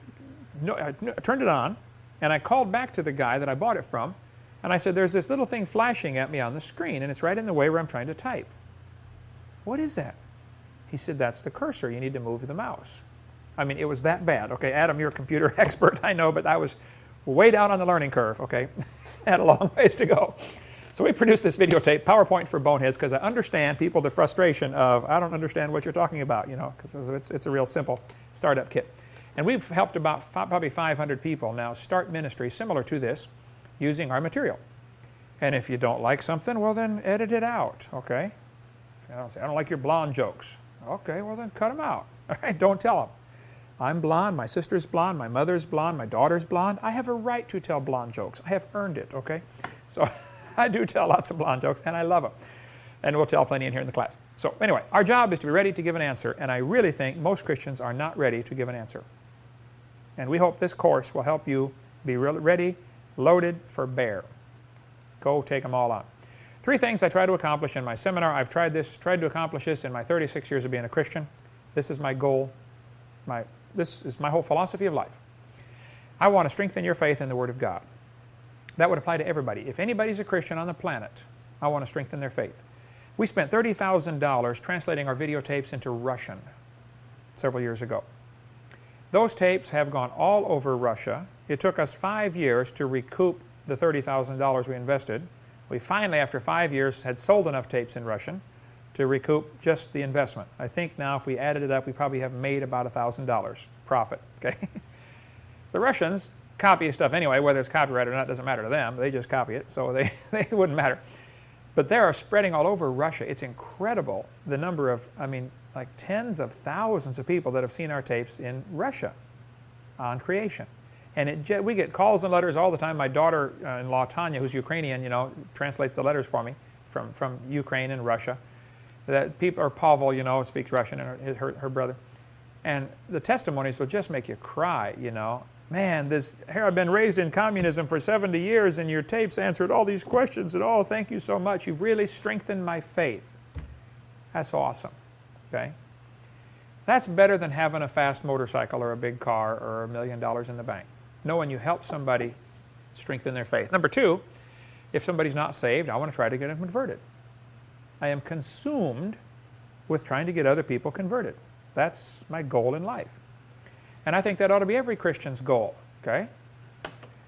[SPEAKER 1] turned it on, and I called back to the guy that I bought it from, And I said, there's this little thing flashing at me on the screen, and it's right in the way where I'm trying to type. What is that? He said, that's the cursor. You need to move the mouse. I mean, it was that bad. Okay, Adam, you're a computer expert, I know, but I was way down on the learning curve, okay? Had a long ways to go. So we produced this videotape, PowerPoint for boneheads, because I understand people the frustration of, I don't understand what you're talking about, you know, because it's a real simple startup kit. And we've helped about probably 500 people now start ministry similar to this using our material. And if you don't like something, well then edit it out, okay? I don't like your blonde jokes. Okay, well then cut them out. All right, don't tell them. I'm blonde, my sister's blonde, my mother's blonde, my daughter's blonde. I have a right to tell blonde jokes. I have earned it, okay? So I do tell lots of blonde jokes, and I love them. And we'll tell plenty in here in the class. So anyway, our job is to be ready to give an answer, and I really think most Christians are not ready to give an answer. And we hope this course will help you be ready, loaded for bear. Go take them all on. 3 things I try to accomplish in my seminar. I've tried to accomplish this in my 36 years of being a Christian. This is my goal. This is my whole philosophy of life. I want to strengthen your faith in the Word of God. That would apply to everybody. If anybody's a Christian on the planet, I want to strengthen their faith. We spent $30,000 translating our videotapes into Russian several years ago. Those tapes have gone all over Russia. It took us 5 years to recoup the $30,000 we invested. We finally, after 5 years, had sold enough tapes in Russian to recoup just the investment. I think now if we added it up, we probably have made about $1,000 profit, okay? The Russians copy stuff anyway, whether it's copyrighted or not doesn't matter to them. They just copy it, so they wouldn't matter. But they are spreading all over Russia. It's incredible the number of, I mean, like tens of thousands of people that have seen our tapes in Russia on creation. And we get calls and letters all the time. My daughter-in-law, Tanya, who's Ukrainian, you know, translates the letters for me from Ukraine and Russia. That people, or Pavel, you know, speaks Russian, and her brother. And the testimonies will just make you cry, you know. Man, here I've been raised in communism for 70 years, and your tapes answered all these questions, and oh, thank you so much. You've really strengthened my faith. That's awesome, okay? That's better than having a fast motorcycle or a big car or $1 million in the bank. Knowing you help somebody strengthen their faith. Number 2, if somebody's not saved, I want to try to get them converted. I am consumed with trying to get other people converted. That's my goal in life. And I think that ought to be every Christian's goal, okay?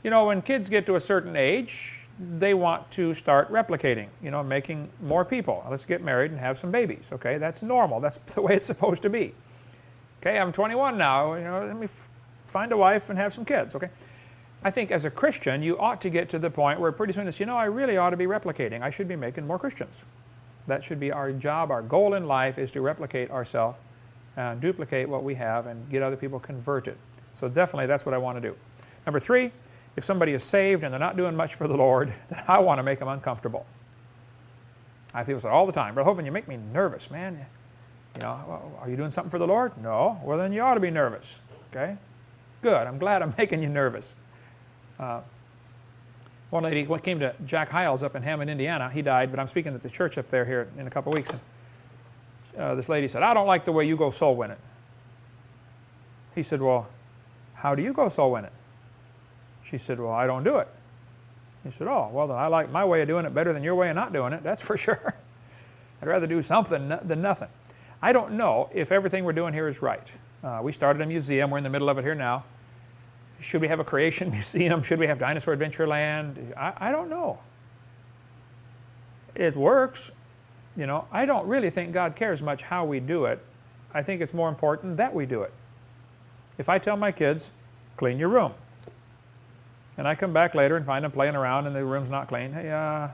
[SPEAKER 1] You know, when kids get to a certain age, they want to start replicating, you know, making more people. Let's get married and have some babies, okay? That's normal. That's the way it's supposed to be. Okay, I'm 21 now, you know, let me find a wife and have some kids, okay? I think as a Christian, you ought to get to the point where pretty soon it's, you know, I really ought to be replicating. I should be making more Christians. That should be our job. Our goal in life is to replicate ourselves, duplicate what we have, and get other people converted. So definitely that's what I want to do. Number 3, if somebody is saved and they're not doing much for the Lord, then I want to make them uncomfortable. I have people say all the time, Brother Hovind, you make me nervous, man. You know, well, are you doing something for the Lord? No. Well, then you ought to be nervous. Okay? Good. I'm glad I'm making you nervous. One lady came to Jack Hiles up in Hammond, Indiana. He died, but I'm speaking at the church up there here in a couple of weeks. And this lady said, I don't like the way you go soul winning. He said, well, how do you go soul winning? She said, well, I don't do it. He said, oh, well, then I like my way of doing it better than your way of not doing it. That's for sure. I'd rather do something than nothing. I don't know if everything we're doing here is right. We started a museum. We're in the middle of it here now. Should we have a creation museum? Should we have Dinosaur Adventureland? I don't know. It works. You know, I don't really think God cares much how we do it. I think it's more important that we do it. If I tell my kids, clean your room, and I come back later and find them playing around and the room's not clean, hey, I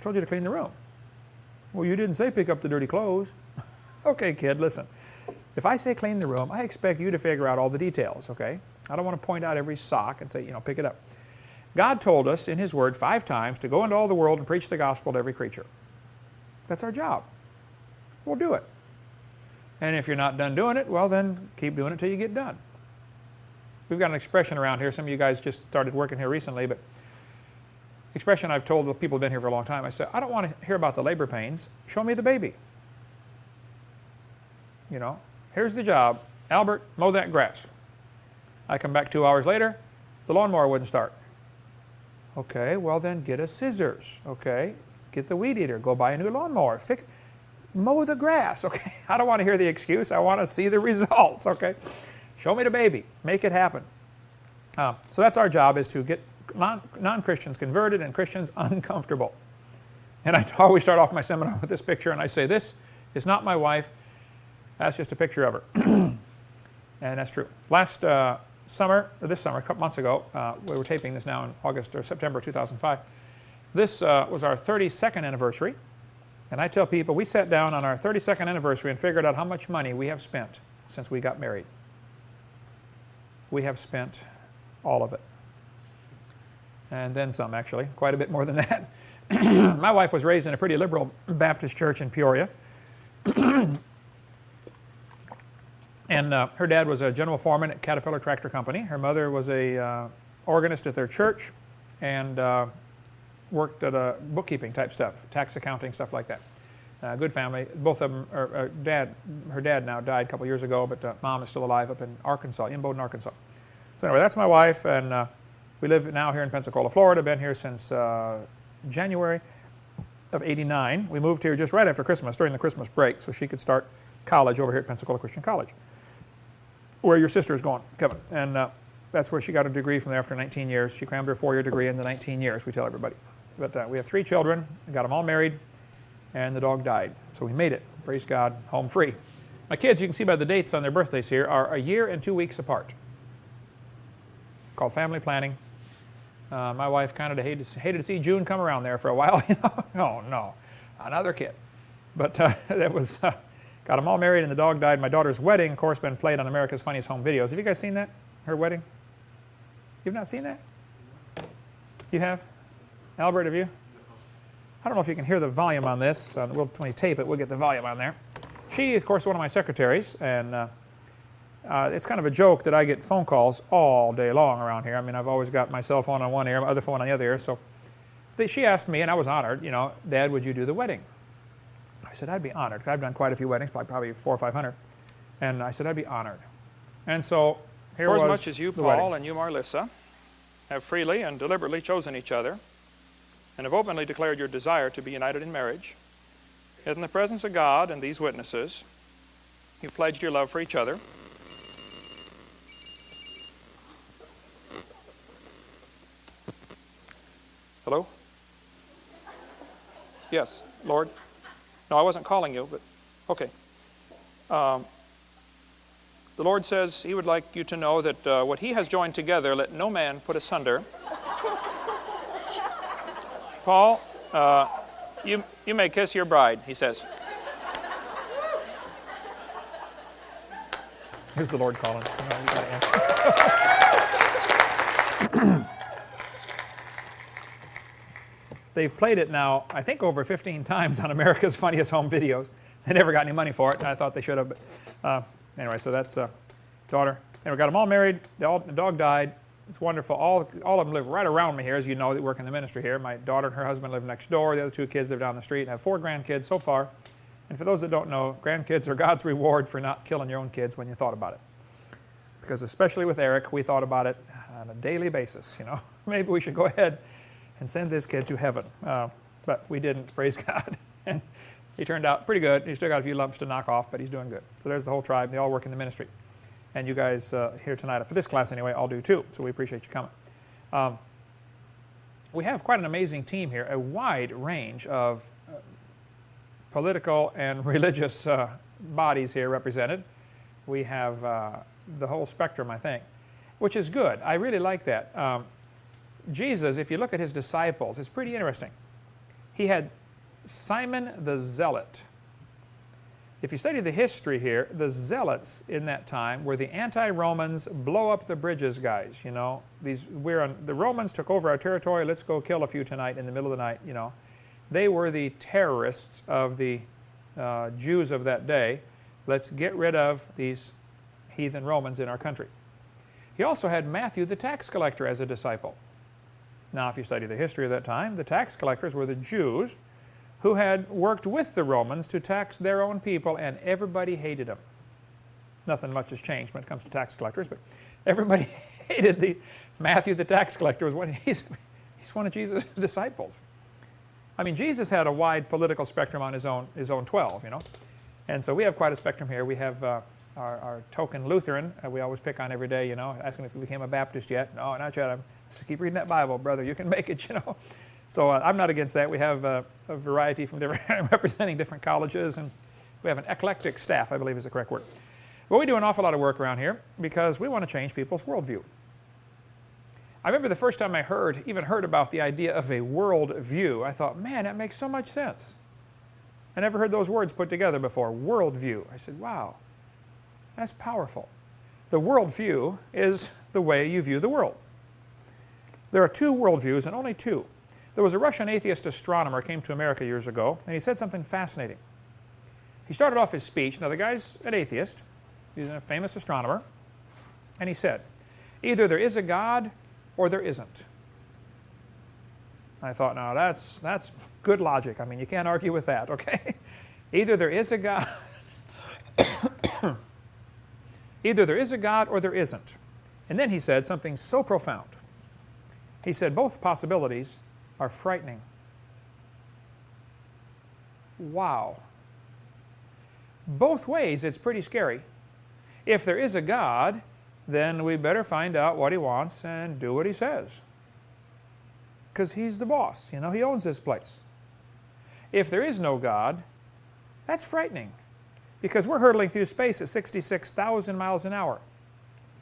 [SPEAKER 1] told you to clean the room. Well, you didn't say pick up the dirty clothes. Okay, kid, listen. If I say clean the room, I expect you to figure out all the details, okay? I don't want to point out every sock and say, you know, pick it up. God told us in His Word 5 times to go into all the world and preach the gospel to every creature. That's our job. We'll do it. And if you're not done doing it, well, then keep doing it till you get done. We've got an expression around here. Some of you guys just started working here recently, but expression I've told the people who've been here for a long time. I said, I don't want to hear about the labor pains. Show me the baby. You know, here's the job. Albert, mow that grass. I come back 2 hours later, the lawnmower wouldn't start. Okay, well then get a scissors. Okay, get the weed eater. Go buy a new lawnmower. Mow the grass. Okay, I don't want to hear the excuse. I want to see the results. Okay, show me the baby. Make it happen. So that's our job, is to get non-Christians converted and Christians uncomfortable. And I always start off my seminar with this picture, and I say, this is not my wife. That's just a picture of her. And that's true. Last summer, or this summer, a couple months ago, we were taping this now in August or September 2005. This was our 32nd anniversary. And I tell people, we sat down on our 32nd anniversary and figured out how much money we have spent since we got married. We have spent all of it. And then some, actually, quite a bit more than that. My wife was raised in a pretty liberal Baptist church in Peoria. And her dad was a general foreman at Caterpillar Tractor Company. Her mother was a organist at their church and worked at a bookkeeping type stuff, tax accounting, stuff like that. Good family. Both of them, her dad now died a couple years ago, but Mom is still alive up in Arkansas, in Bowdoin, Arkansas. So anyway, that's my wife, and we live now here in Pensacola, Florida. Been here since January of '89. We moved here just right after Christmas, during the Christmas break, so she could start college over here at Pensacola Christian College, where your sister is going, Kevin. And that's where she got a degree from there after 19 years. She crammed her 4-year degree into 19 years, we tell everybody. But we have 3 children, got them all married, and the dog died. So we made it, praise God, home free. My kids, you can see by the dates on their birthdays here, are a year and 2 weeks apart. Called family planning. My wife kind of hated to see June come around there for a while. Oh no, another kid. But that was, got them all married and the dog died. My daughter's wedding, of course, been played on America's Funniest Home Videos. Have you guys seen that? Her wedding? You've not seen that? You have? Albert, have you? I don't know if you can hear the volume on this. When we tape it, we'll get the volume on there. She, of course, is one of my secretaries, and it's kind of a joke that I get phone calls all day long around here. I mean, I've always got my cell phone on one ear, my other phone on the other ear. So she asked me, and I was honored, Dad, would you do the wedding? I said, I'd be honored. I've done quite a few weddings, probably 400 or 500. And I said, I'd be honored. And so here was
[SPEAKER 2] for as much as you,
[SPEAKER 1] the
[SPEAKER 2] Paul,
[SPEAKER 1] wedding.
[SPEAKER 2] and you, Marlissa, have freely and deliberately chosen each other and have openly declared your desire to be united in marriage, yet in the presence of God and these witnesses, you pledged your love for each other. Hello? Yes, Lord? No, I wasn't calling you, but okay. The Lord says He would like you to know that what He has joined together, let no man put asunder. Paul, you may kiss your bride, He says.
[SPEAKER 1] Here's the Lord calling. You got to answer. They've played it now, I think, over 15 times on America's Funniest Home Videos. They never got any money for it, and I thought they should have. But anyway, so that's daughter. And we got them all married. The dog died. It's wonderful. All of them live right around me here, as you know, that work in the ministry here. My daughter and her husband live next door. The other 2 kids live down the street. I have 4 grandkids so far. And for those that don't know, grandkids are God's reward for not killing your own kids when you thought about it. Because especially with Eric, we thought about it on a daily basis. Maybe we should go ahead and send this kid to heaven. But we didn't, praise God. And he turned out pretty good. He's still got a few lumps to knock off, but he's doing good. So there's the whole tribe. They all work in the ministry. And you guys here tonight, for this class anyway, all do too. So we appreciate you coming. We have quite an amazing team here, a wide range of political and religious bodies here represented. We have the whole spectrum, I think, which is good. I really like that. Jesus, if you look at His disciples, it's pretty interesting. He had Simon the Zealot. If you study the history here, the Zealots in that time were the anti-Romans, blow up the bridges guys. The Romans took over our territory. Let's go kill a few tonight in the middle of the night. They were the terrorists of the Jews of that day. Let's get rid of these heathen Romans in our country. He also had Matthew the tax collector as a disciple. Now, if you study the history of that time, the tax collectors were the Jews who had worked with the Romans to tax their own people, and everybody hated them. Nothing much has changed when it comes to tax collectors, but everybody hated Matthew the tax collector. He's He's one of Jesus' disciples. I mean, Jesus had a wide political spectrum on his own 12, you know. And so we have quite a spectrum here. We have our token Lutheran, we always pick on every day, you know, asking if we became a Baptist yet. No, not yet. I said, keep reading that Bible, brother. You can make it, you know. So I'm not against that. We have a variety from different, representing different colleges, and we have an eclectic staff, I believe is the correct word. But we do an awful lot of work around here because we want to change people's worldview. I remember the first time I even heard about the idea of a world view, I thought, man, that makes so much sense. I never heard those words put together before, world view. I said, wow, that's powerful. The world view is the way you view the world. There are two worldviews, and only two. There was a Russian atheist astronomer came to America years ago, and he said something fascinating. He started off his speech, now the guy's an atheist, he's a famous astronomer, and he said, either there is a God or there isn't. I thought, now that's good logic. I mean, you can't argue with that, okay? Either there is a God, either there is a God or there isn't. And then he said something so profound. He said, both possibilities are frightening. Wow. Both ways, it's pretty scary. If there is a God, then we better find out what he wants and do what he says. Because he's the boss, you know, he owns this place. If there is no God, that's frightening. Because we're hurtling through space at 66,000 miles an hour,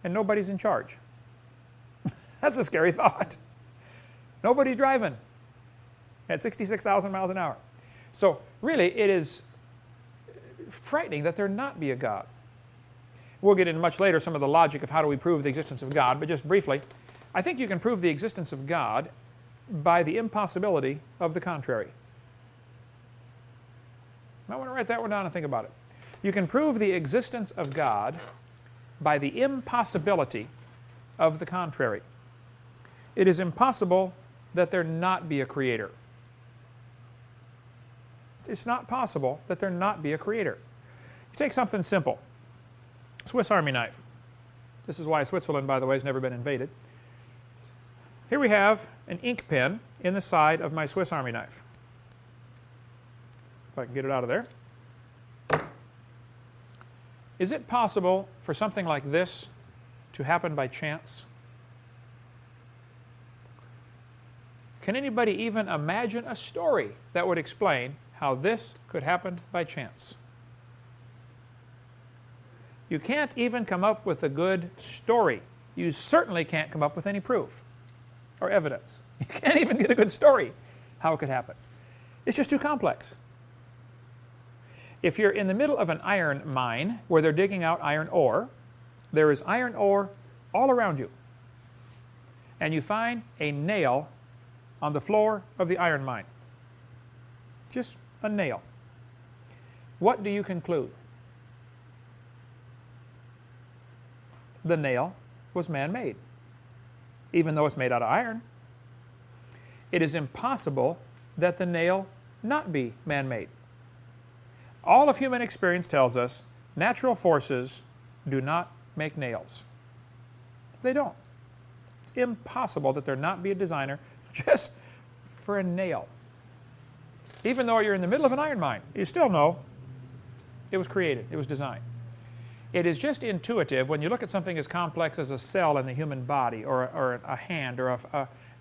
[SPEAKER 1] and nobody's in charge. That's a scary thought. Nobody's driving at 66,000 miles an hour. So really, it is frightening that there not be a God. We'll get into much later some of the logic of how do we prove the existence of God, but just briefly, I think you can prove the existence of God by the impossibility of the contrary. I want to write that one down and think about it. You can prove the existence of God by the impossibility of the contrary. It is impossible that there not be a creator. It's not possible that there not be a creator. You take something simple. Swiss Army knife. This is why Switzerland, by the way, has never been invaded. Here we have an ink pen in the side of my Swiss Army knife. If I can get it out of there. Is it possible for something like this to happen by chance? Can anybody even imagine a story that would explain how this could happen by chance? You can't even come up with a good story. You certainly can't come up with any proof or evidence. You can't even get a good story how it could happen. It's just too complex. If you're in the middle of an iron mine where they're digging out iron ore, there is iron ore all around you. And you find a nail on the floor of the iron mine. Just a nail. What do you conclude? The nail was man-made, even though it's made out of iron. It is impossible that the nail not be man-made. All of human experience tells us natural forces do not make nails. They don't. It's impossible that there not be a designer just for a nail. Even though you're in the middle of an iron mine, you still know it was created, it was designed. It is just intuitive when you look at something as complex as a cell in the human body, or a hand, or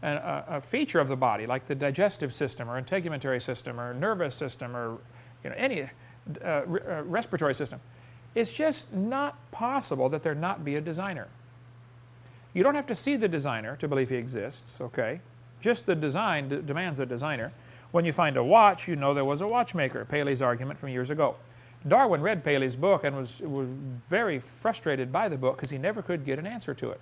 [SPEAKER 1] a feature of the body, like the digestive system, or integumentary system, or nervous system, or any respiratory system. It's just not possible that there not be a designer. You don't have to see the designer to believe he exists, okay? Just the design demands a designer. When you find a watch, you know there was a watchmaker, Paley's argument from years ago. Darwin read Paley's book and was very frustrated by the book because he never could get an answer to it.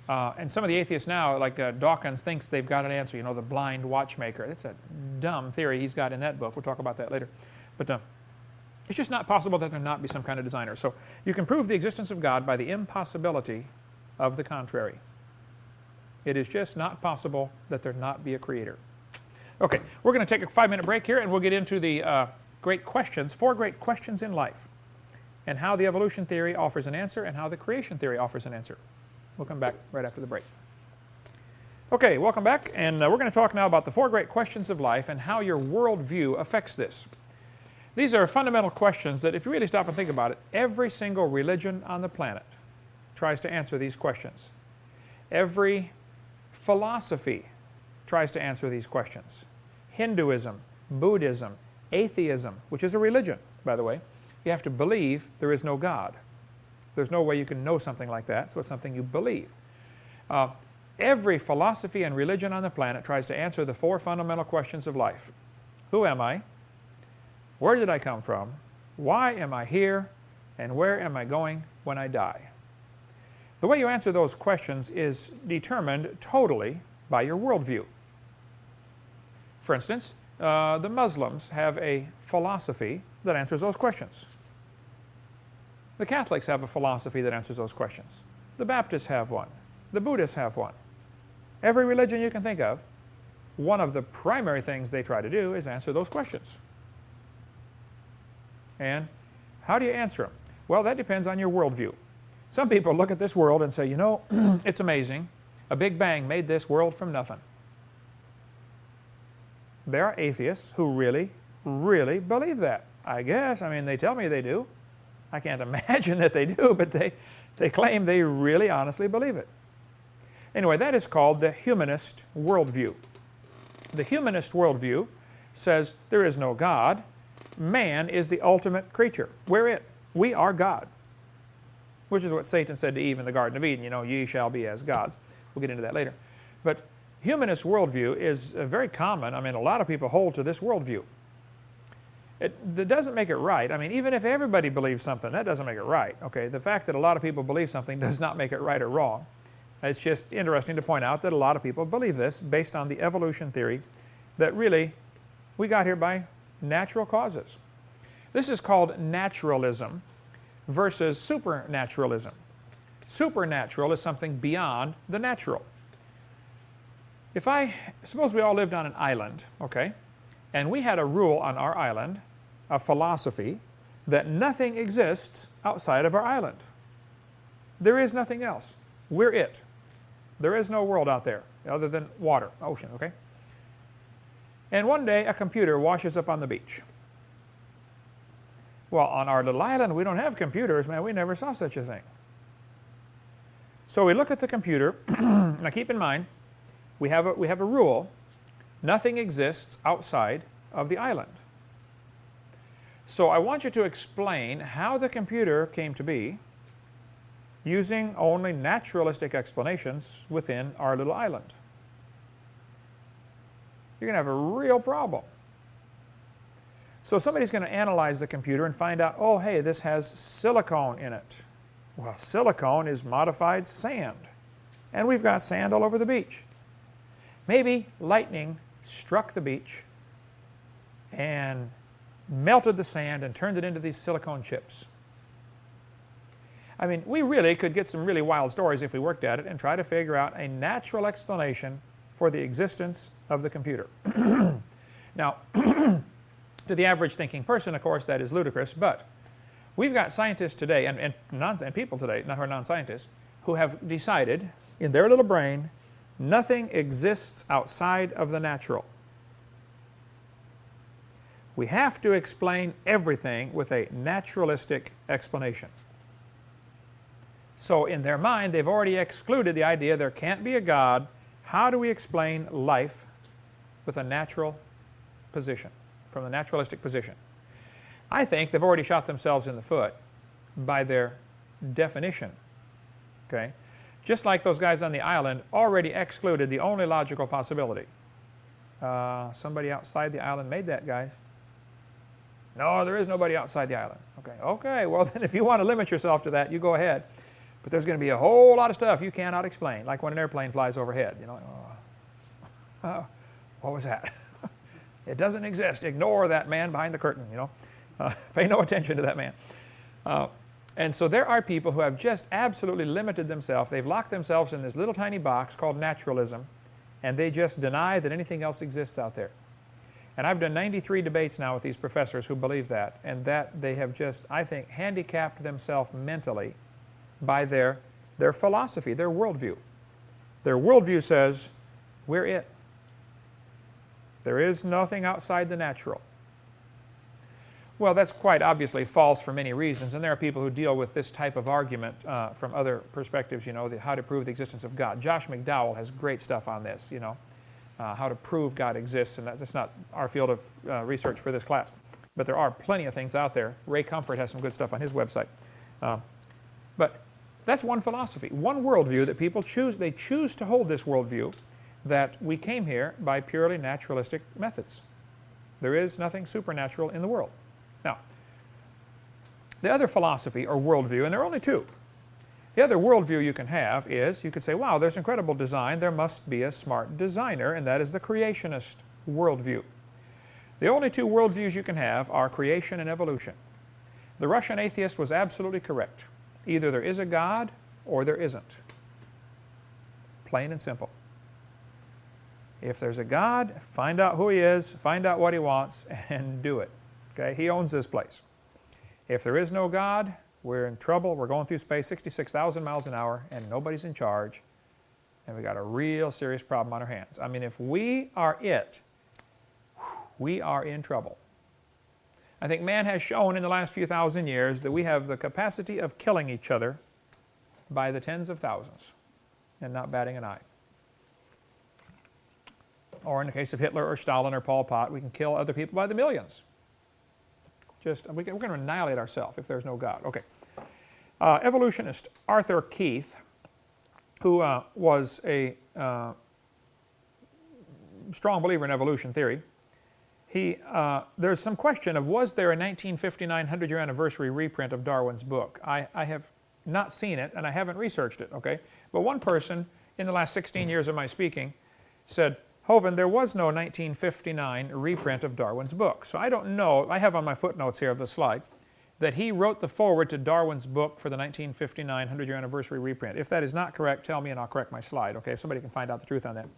[SPEAKER 1] And some of the atheists now, like Dawkins, thinks they've got an answer, the blind watchmaker. That's a dumb theory he's got in that book. We'll talk about that later. But it's just not possible that there not be some kind of designer. So you can prove the existence of God by the impossibility of the contrary. It is just not possible that there not be a creator. Okay, we're going to take a 5-minute break here, and we'll get into the great questions, 4 great questions in life, and how the evolution theory offers an answer and how the creation theory offers an answer. We'll come back right after the break. Okay, welcome back, and we're going to talk now about the 4 great questions of life and how your worldview affects this. These are fundamental questions that, if you really stop and think about it, every single religion on the planet tries to answer these questions. Every philosophy tries to answer these questions. Hinduism, Buddhism, atheism, which is a religion, by the way. You have to believe there is no God. There's no way you can know something like that, so it's something you believe. Every philosophy and religion on the planet tries to answer the 4 fundamental questions of life. Who am I? Where did I come from? Why am I here? And where am I going when I die? The way you answer those questions is determined totally by your worldview. For instance, the Muslims have a philosophy that answers those questions. The Catholics have a philosophy that answers those questions. The Baptists have one. The Buddhists have one. Every religion you can think of, one of the primary things they try to do is answer those questions. And how do you answer them? Well, that depends on your worldview. Some people look at this world and say, you know, it's amazing. A Big Bang made this world from nothing. There are atheists who really, really believe that. I guess. I mean, they tell me they do. I can't imagine that they do, but they claim they really honestly believe it. Anyway, that is called the humanist worldview. The humanist worldview says there is no God. Man is the ultimate creature. We're it. We are God. Which is what Satan said to Eve in the Garden of Eden, you know, ye shall be as gods. We'll get into that later. But humanist worldview is very common. I mean, a lot of people hold to this worldview. That doesn't make it right. I mean, even if everybody believes something, that doesn't make it right. Okay, the fact that a lot of people believe something does not make it right or wrong. It's just interesting to point out that a lot of people believe this based on the evolution theory that really we got here by natural causes. This is called naturalism versus supernaturalism. Supernatural is something beyond the natural. Suppose we all lived on an island, okay, and we had a rule on our island, a philosophy, that nothing exists outside of our island. There is nothing else. We're it. There is no world out there other than water, ocean, okay? And one day a computer washes up on the beach. Well, on our little island we don't have computers, man. We never saw such a thing. So we look at the computer. Now keep in mind, we have a rule. Nothing exists outside of the island. So I want you to explain how the computer came to be using only naturalistic explanations within our little island. You're going to have a real problem. So somebody's going to analyze the computer and find out, oh, hey, this has silicone in it. Well, silicone is modified sand. And we've got sand all over the beach. Maybe lightning struck the beach and melted the sand and turned it into these silicone chips. I mean, we really could get some really wild stories if we worked at it and try to figure out a natural explanation for the existence of the computer. Now, to the average thinking person, of course, that is ludicrous, but we've got scientists today and people today, not who are non-scientists, who have decided in their little brain nothing exists outside of the natural. We have to explain everything with a naturalistic explanation. So in their mind, they've already excluded the idea there can't be a God. How do we explain life with a natural position, from the naturalistic position? I think they've already shot themselves in the foot by their definition. Okay? Just like those guys on the island already excluded the only logical possibility. Somebody outside the island made that, guys. No, there is nobody outside the island. Okay, well then if you want to limit yourself to that, you go ahead. But there's going to be a whole lot of stuff you cannot explain, like when an airplane flies overhead. You know, what was that? It doesn't exist. Ignore that man behind the curtain, you know. Pay no attention to that man. And so there are people who have just absolutely limited themselves. They've locked themselves in this little tiny box called naturalism, and they just deny that anything else exists out there. And I've done 93 debates now with these professors who believe that, and that they have just, I think, handicapped themselves mentally by their philosophy, their worldview. Their worldview says We're it. There is nothing outside the natural. Well, that's quite obviously false for many reasons, and there are people who deal with this type of argument from other perspectives, you know, how to prove the existence of God. Josh McDowell has great stuff on this, you know, how to prove God exists, and that's not our field of research for this class. But there are plenty of things out there. Ray Comfort has some good stuff on his website. But that's one philosophy, one worldview that people choose. They choose to hold this worldview that we came here by purely naturalistic methods. There is nothing supernatural in the world. Now, the other philosophy or worldview, and there are only two. The other worldview you can have is, you could say, wow, there's incredible design, there must be a smart designer, and that is the creationist worldview. The only two worldviews you can have are creation and evolution. The Russian atheist was absolutely correct. Either there is a God or there isn't. Plain and simple. If there's a God, find out who He is, find out what He wants, and do it. Okay? He owns this place. If there is no God, we're in trouble. We're going through space 66,000 miles an hour, and nobody's in charge, and we've got a real serious problem on our hands. I mean, if we are it, we are in trouble. I think man has shown in the last few thousand years that we have the capacity of killing each other by the tens of thousands and not batting an eye. Or in the case of Hitler or Stalin or Pol Pot, we can kill other people by the millions. We're going to annihilate ourselves if there's no God. Okay. Evolutionist Arthur Keith, who was a strong believer in evolution theory, there's some question of, was there a 1959 100-year anniversary reprint of Darwin's book? I have not seen it, and I haven't researched it, okay? But one person in the last 16 years of my speaking said, Hovind, there was no 1959 reprint of Darwin's book. So I don't know, I have on my footnotes here of the slide, that he wrote the foreword to Darwin's book for the 1959 100-year anniversary reprint. If that is not correct, tell me and I'll correct my slide, okay? Somebody can find out the truth on that.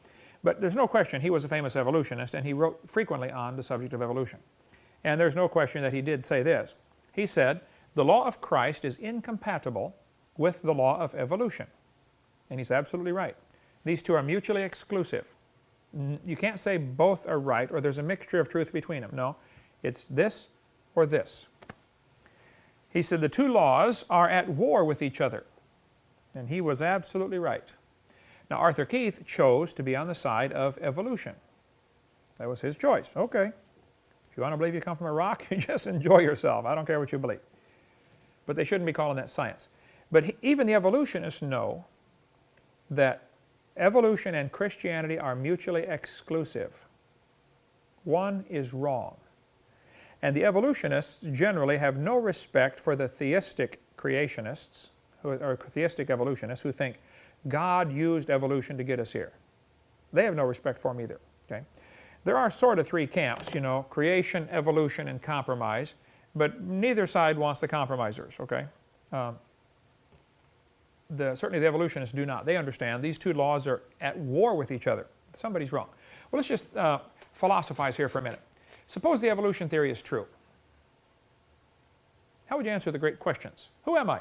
[SPEAKER 1] But there's no question he was a famous evolutionist, and he wrote frequently on the subject of evolution. And there's no question that he did say this. He said, the law of Christ is incompatible with the law of evolution. And he's absolutely right. These two are mutually exclusive. You can't say both are right or there's a mixture of truth between them. No, it's this or this. He said the two laws are at war with each other. And he was absolutely right. Now, Arthur Keith chose to be on the side of evolution. That was his choice. Okay. If you want to believe you come from a rock, you just enjoy yourself. I don't care what you believe. But they shouldn't be calling that science. But even the evolutionists know that evolution and Christianity are mutually exclusive. One is wrong. And the evolutionists generally have no respect for the theistic creationists, or theistic evolutionists, who think God used evolution to get us here. They have no respect for them either. Okay? There are sort of three camps, you know, creation, evolution, and compromise, but neither side wants the compromisers. Okay? Certainly the evolutionists do not. They understand these two laws are at war with each other. Somebody's wrong. Well, let's just philosophize here for a minute. Suppose the evolution theory is true. How would you answer the great questions? Who am I?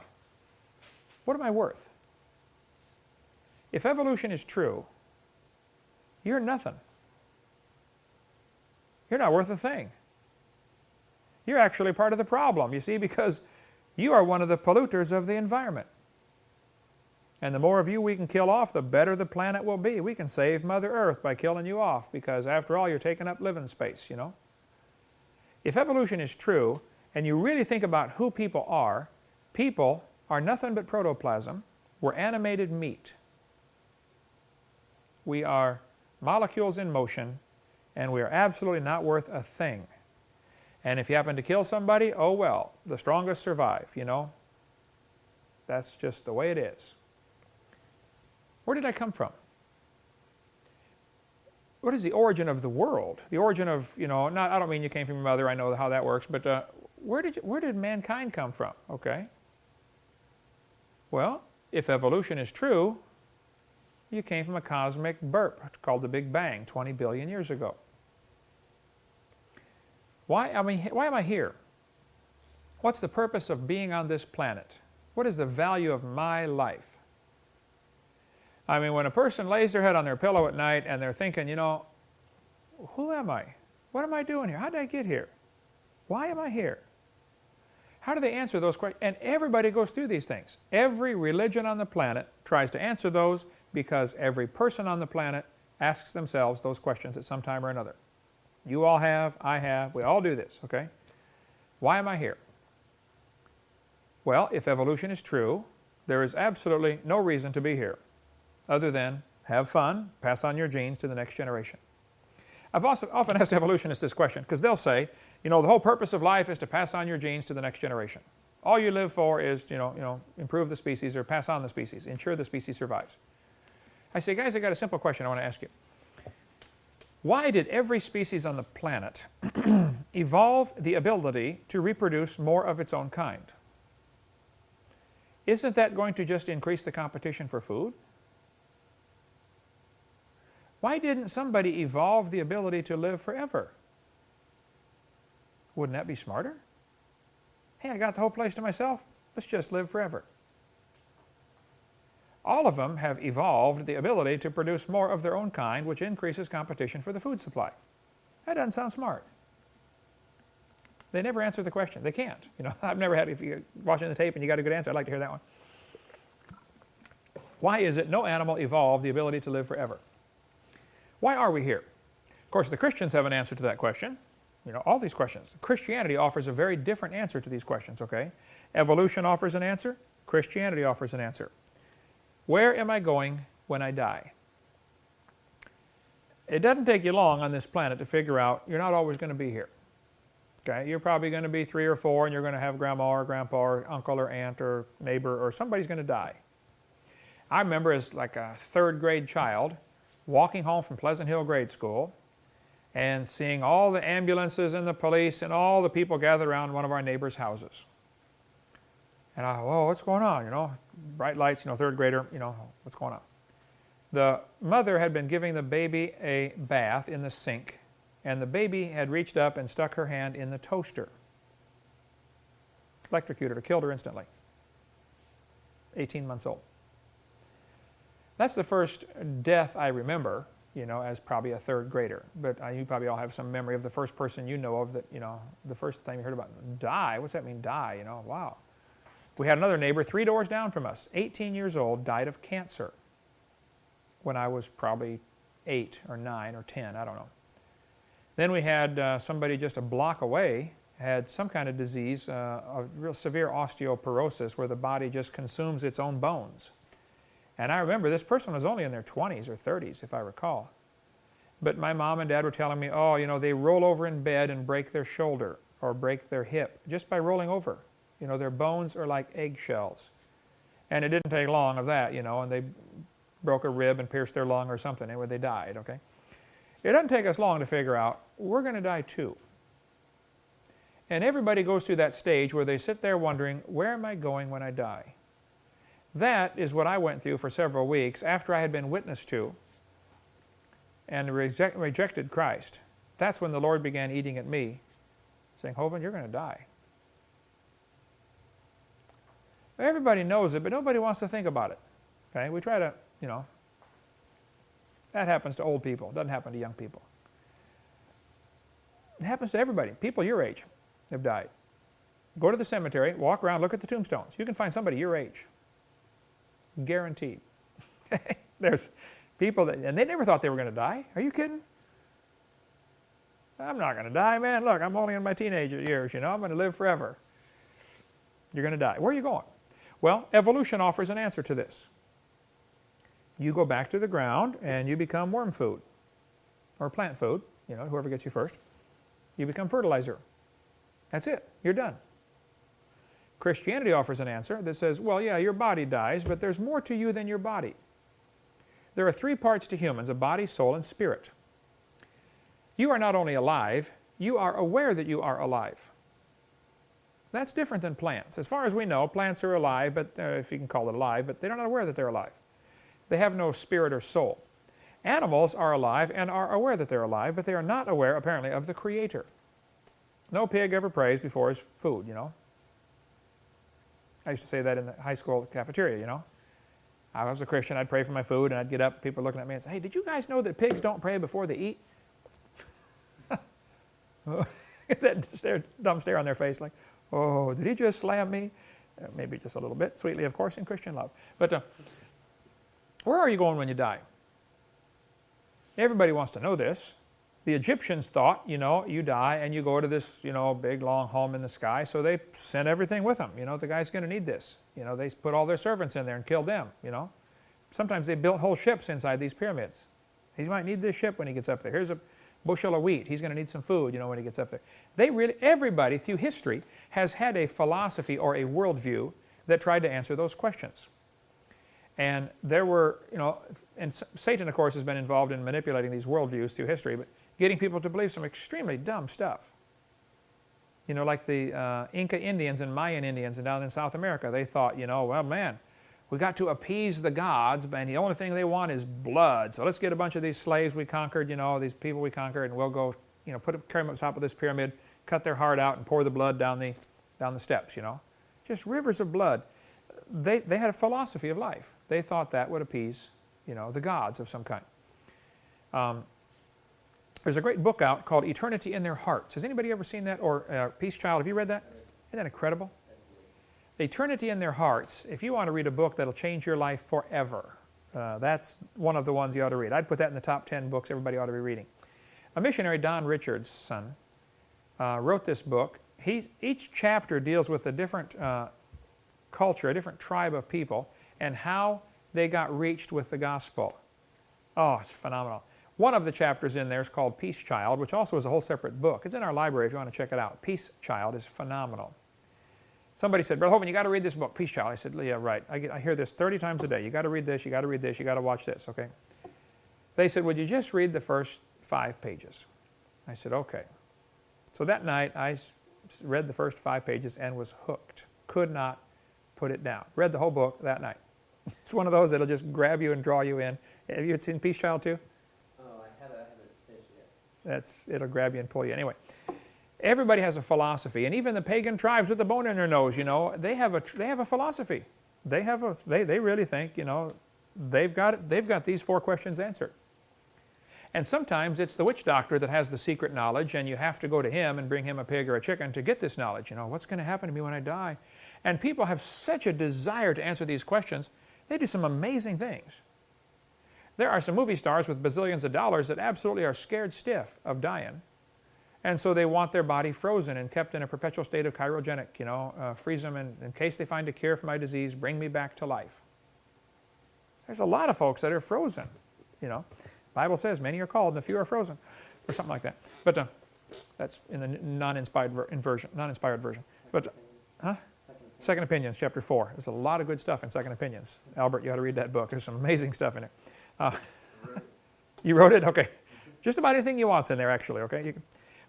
[SPEAKER 1] What am I worth? If evolution is true, you're nothing. You're not worth a thing. You're actually part of the problem, you see, because you are one of the polluters of the environment. And the more of you we can kill off, the better the planet will be. We can save Mother Earth by killing you off, because after all, you're taking up living space, you know. If evolution is true, and you really think about who people are nothing but protoplasm. We're animated meat. We are molecules in motion, and we are absolutely not worth a thing. And if you happen to kill somebody, oh well, the strongest survive, you know. That's just the way it is. Where did I come from? What is the origin of the world? The origin of, you know, I don't mean you came from your mother, I know how that works, but where did mankind come from? Okay. Well, if evolution is true, you came from a cosmic burp called the Big Bang 20 billion years ago. Why am I here? What's the purpose of being on this planet? What is the value of my life? I mean, when a person lays their head on their pillow at night and they're thinking, you know, who am I? What am I doing here? How did I get here? Why am I here? How do they answer those questions? And everybody goes through these things. Every religion on the planet tries to answer those because every person on the planet asks themselves those questions at some time or another. You all have, I have, we all do this, okay? Why am I here? Well, if evolution is true, there is absolutely no reason to be here other than have fun, pass on your genes to the next generation. I've also often asked evolutionists this question because they'll say, you know, the whole purpose of life is to pass on your genes to the next generation. All you live for is to, improve the species or pass on the species, ensure the species survives. I say, guys, I got a simple question I want to ask you. Why did every species on the planet evolve the ability to reproduce more of its own kind? Isn't that going to just increase the competition for food? Why didn't somebody evolve the ability to live forever? Wouldn't that be smarter? Hey, I got the whole place to myself. Let's just live forever. All of them have evolved the ability to produce more of their own kind, which increases competition for the food supply. That doesn't sound smart. They never answer the question. They can't. I've never had, if you're watching the tape and you got a good answer, I'd like to hear that one. Why is it no animal evolved the ability to live forever? Why are we here? Of course, the Christians have an answer to that question. All these questions. Christianity offers a very different answer to these questions, okay? Evolution offers an answer. Christianity offers an answer. Where am I going when I die? It doesn't take you long on this planet to figure out you're not always going to be here. Okay? You're probably going to be 3 or 4 and you're going to have grandma or grandpa or uncle or aunt or neighbor or somebody's going to die. I remember as like a 3rd grade child walking home from Pleasant Hill Grade School and seeing all the ambulances and the police and all the people gathered around one of our neighbors' houses. And I thought, whoa, what's going on? Bright lights, 3rd grader, what's going on? The mother had been giving the baby a bath in the sink, and the baby had reached up and stuck her hand in the toaster. Electrocuted her, killed her instantly. 18 months old. That's the first death I remember, as probably a 3rd grader. But you probably all have some memory of the first person you know of that, the first time you heard about die. What's that mean, die? Wow. We had another neighbor 3 doors down from us, 18 years old, died of cancer when I was probably 8 or 9 or 10, I don't know. Then we had somebody just a block away had some kind of disease, a real severe osteoporosis where the body just consumes its own bones. And I remember this person was only in their 20s or 30s, if I recall. But my mom and dad were telling me, oh, they roll over in bed and break their shoulder or break their hip just by rolling over. Their bones are like eggshells. And it didn't take long of that, and they broke a rib and pierced their lung or something, and they died, okay? It doesn't take us long to figure out, we're going to die too. And everybody goes through that stage where they sit there wondering, where am I going when I die? That is what I went through for several weeks after I had been witnessed to and rejected Christ. That's when the Lord began eating at me, saying, Hovind, you're going to die. Everybody knows it, but nobody wants to think about it. Okay? We try to, that happens to old people. It doesn't happen to young people. It happens to everybody. People your age have died. Go to the cemetery, walk around, look at the tombstones. You can find somebody your age. Guaranteed. There's people that, and they never thought they were going to die. Are you kidding? I'm not going to die, man. Look, I'm only in my teenage years, I'm going to live forever. You're going to die. Where are you going? Well, evolution offers an answer to this. You go back to the ground and you become worm food or plant food, whoever gets you first. You become fertilizer. That's it. You're done. Christianity offers an answer that says, well, yeah, your body dies, but there's more to you than your body. There are 3 parts to humans, a body, soul, and spirit. You are not only alive, you are aware that you are alive. That's different than plants. As far as we know, plants are alive, but if you can call it alive, but they're not aware that they're alive. They have no spirit or soul. Animals are alive and are aware that they're alive, but they are not aware, apparently, of the Creator. No pig ever prays before his food, I used to say that in the high school cafeteria, I was a Christian, I'd pray for my food, and I'd get up, people looking at me and say, hey, did you guys know that pigs don't pray before they eat? That dumb stare on their face like, oh, did he just slam me? Maybe just a little bit, sweetly, of course, in Christian love. But where are you going when you die? Everybody wants to know this. The Egyptians thought, you die and you go to this, big long home in the sky, so they sent everything with them. The guy's going to need this. They put all their servants in there and killed them, Sometimes they built whole ships inside these pyramids. He might need this ship when he gets up there. Here's a bushel of wheat. He's going to need some food, when he gets up there. Everybody through history has had a philosophy or a worldview that tried to answer those questions. And there were, and Satan, of course, has been involved in manipulating these worldviews through history, but getting people to believe some extremely dumb stuff. Like the Inca Indians and Mayan Indians and down in South America, they thought, well, man, we got to appease the gods, and the only thing they want is blood. So let's get a bunch of these slaves we conquered, these people we conquered, and we'll go, carry them up top of this pyramid, cut their heart out, and pour the blood down the steps, Just rivers of blood. They had a philosophy of life. They thought that would appease, the gods of some kind. There's a great book out called Eternity in Their Hearts. Has anybody ever seen that? Or Peace Child, have you read that? Isn't that incredible? Eternity in Their Hearts. If you want to read a book that'll change your life forever, that's one of the ones you ought to read. I'd put that in the top 10 books everybody ought to be reading. A missionary, Don Richardson, wrote this book. Each chapter deals with a different culture, a different tribe of people, and how they got reached with the gospel. Oh, it's phenomenal. One of the chapters in there is called Peace Child, which also is a whole separate book. It's in our library if you want to check it out. Peace Child is phenomenal. Somebody said, Brother Hovind, you got to read this book, Peace Child. I said, yeah, right. I hear this 30 times a day. You got to read this, you got to read this, you got to watch this, okay? They said, would you just read the first 5 pages? I said, okay. So that night, I read the first 5 pages and was hooked. Could not put it down. Read the whole book that night. It's one of those that'll just grab you and draw you in. Have you seen Peace Child too?
[SPEAKER 3] I haven't finished yet.
[SPEAKER 1] It'll grab you and pull you. Anyway, everybody has a philosophy, and even the pagan tribes with the bone in their nose, they have a philosophy. They really think, they've got these 4 questions answered. And sometimes it's the witch doctor that has the secret knowledge, and you have to go to him and bring him a pig or a chicken to get this knowledge. What's going to happen to me when I die? And people have such a desire to answer these questions, they do some amazing things. There are some movie stars with bazillions of dollars that absolutely are scared stiff of dying. And so they want their body frozen and kept in a perpetual state of cryogenic, freeze them in case they find a cure for my disease, bring me back to life. There's a lot of folks that are frozen, The Bible says many are called and a few are frozen, or something like that. But that's in the non-inspired version. But, Second Opinions, chapter 4. There's a lot of good stuff in Second Opinions. Albert, you ought to read that book. There's some amazing stuff in it. You wrote it? Okay. Just about anything you want's in there, actually, okay?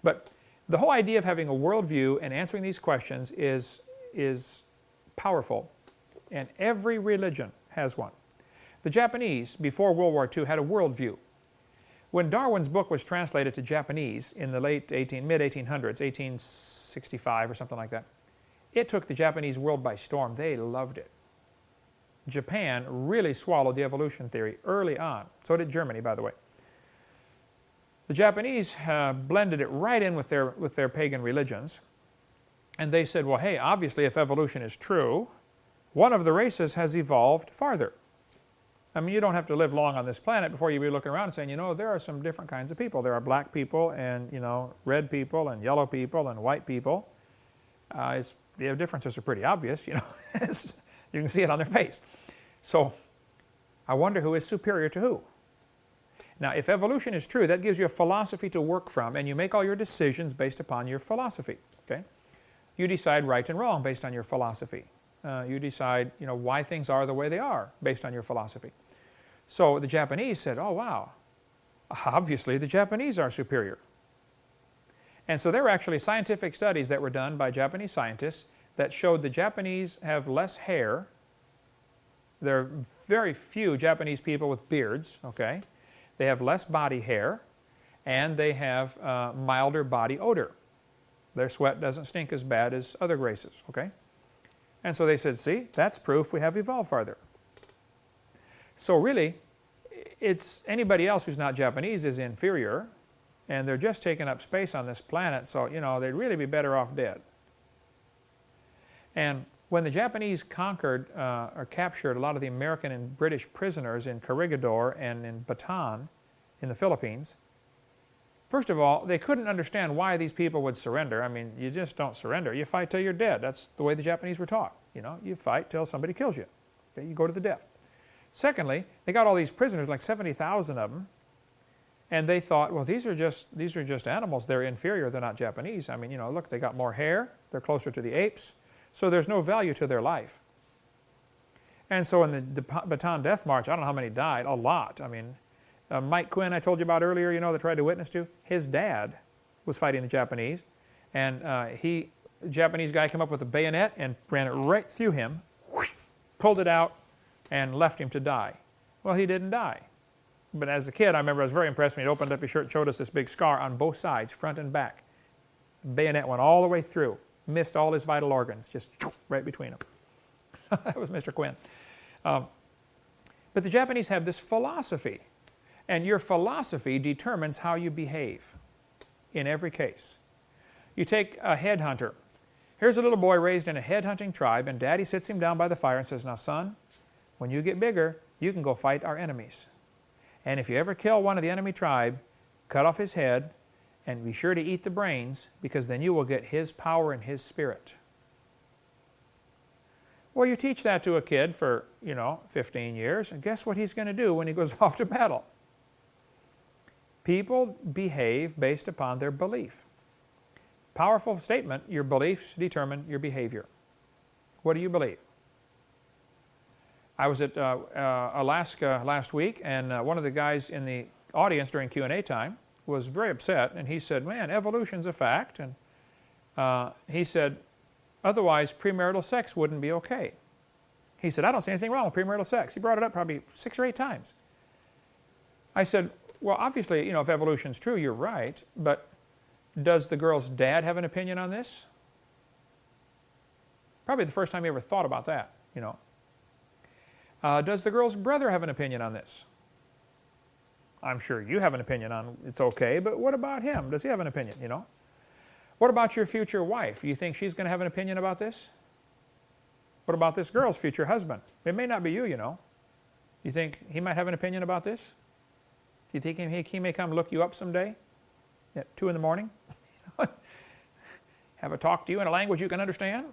[SPEAKER 1] But the whole idea of having a worldview and answering these questions is powerful, and every religion has one. The Japanese, before World War II, had a worldview. When Darwin's book was translated to Japanese in the mid-1800s, 1865 or something like that, it took the Japanese world by storm. They loved it. Japan really swallowed the evolution theory early on. So did Germany, by the way. The Japanese blended it right in with their pagan religions. And they said, well, hey, obviously if evolution is true, one of the races has evolved farther. I mean, you don't have to live long on this planet before you be looking around and saying, there are some different kinds of people. There are black people and, red people and yellow people and white people. The differences are pretty obvious, You can see it on their face. So I wonder who is superior to who. Now, if evolution is true, that gives you a philosophy to work from, and you make all your decisions based upon your philosophy. Okay? You decide right and wrong based on your philosophy. You decide, why things are the way they are based on your philosophy. So the Japanese said, oh, wow, obviously the Japanese are superior. And so there were actually scientific studies that were done by Japanese scientists that showed the Japanese have less hair. There are very few Japanese people with beards, okay? They have less body hair, and they have milder body odor. Their sweat doesn't stink as bad as other races, okay? And so they said, see, that's proof we have evolved farther. So really, it's anybody else who's not Japanese is inferior, and they're just taking up space on this planet, so, you know, they'd really be better off dead. And when the Japanese conquered or captured a lot of the American and British prisoners in Corregidor and in Bataan in the Philippines, first of all, they couldn't understand why these people would surrender. I mean, you just don't surrender. You fight till you're dead. That's the way the Japanese were taught. You know, you fight till somebody kills you. Okay, you go to the death. Secondly, they got all these prisoners, like 70,000 of them, and they thought, well, these are just animals. They're inferior. They're not Japanese. I mean, you know, look, they got more hair. They're closer to the apes. So there's no value to their life. And so in the Bataan Death March, I don't know how many died. A lot. I mean, Mike Quinn, I told you about earlier, you know, that tried to witness to, his dad was fighting the Japanese, and the Japanese guy came up with a bayonet and ran it right through him, whoosh, pulled it out, and left him to die. Well, he didn't die. But as a kid, I remember I was very impressed when he opened up his shirt and showed us this big scar on both sides, front and back. The bayonet went all the way through, missed all his vital organs, just right between them. That was Mr. Quinn. But the Japanese have this philosophy, and your philosophy determines how you behave in every case. You take a headhunter. Here's a little boy raised in a headhunting tribe, and Daddy sits him down by the fire and says, now, son, when you get bigger, you can go fight our enemies. And if you ever kill one of the enemy tribe, cut off his head, and be sure to eat the brains, because then you will get his power and his spirit. Well, you teach that to a kid for, 15 years, and guess what he's going to do when he goes off to battle? People behave based upon their belief. Powerful statement, your beliefs determine your behavior. What do you believe? I was at Alaska last week, and one of the guys in the audience during Q&A time was very upset, and he said, man, evolution's a fact, and he said, otherwise premarital sex wouldn't be okay. He said, I don't see anything wrong with premarital sex. He brought it up probably 6 or 8 times. I said, well, obviously, if evolution's true, you're right, but does the girl's dad have an opinion on this? Probably the first time he ever thought about that, Does the girl's brother have an opinion on this? I'm sure you have an opinion on it's okay, but what about him? Does he have an opinion, What about your future wife? You think she's going to have an opinion about this? What about this girl's future husband? It may not be you, You think he might have an opinion about this? Do you think he may come look you up someday at 2 in the morning? Have a talk to you in a language you can understand?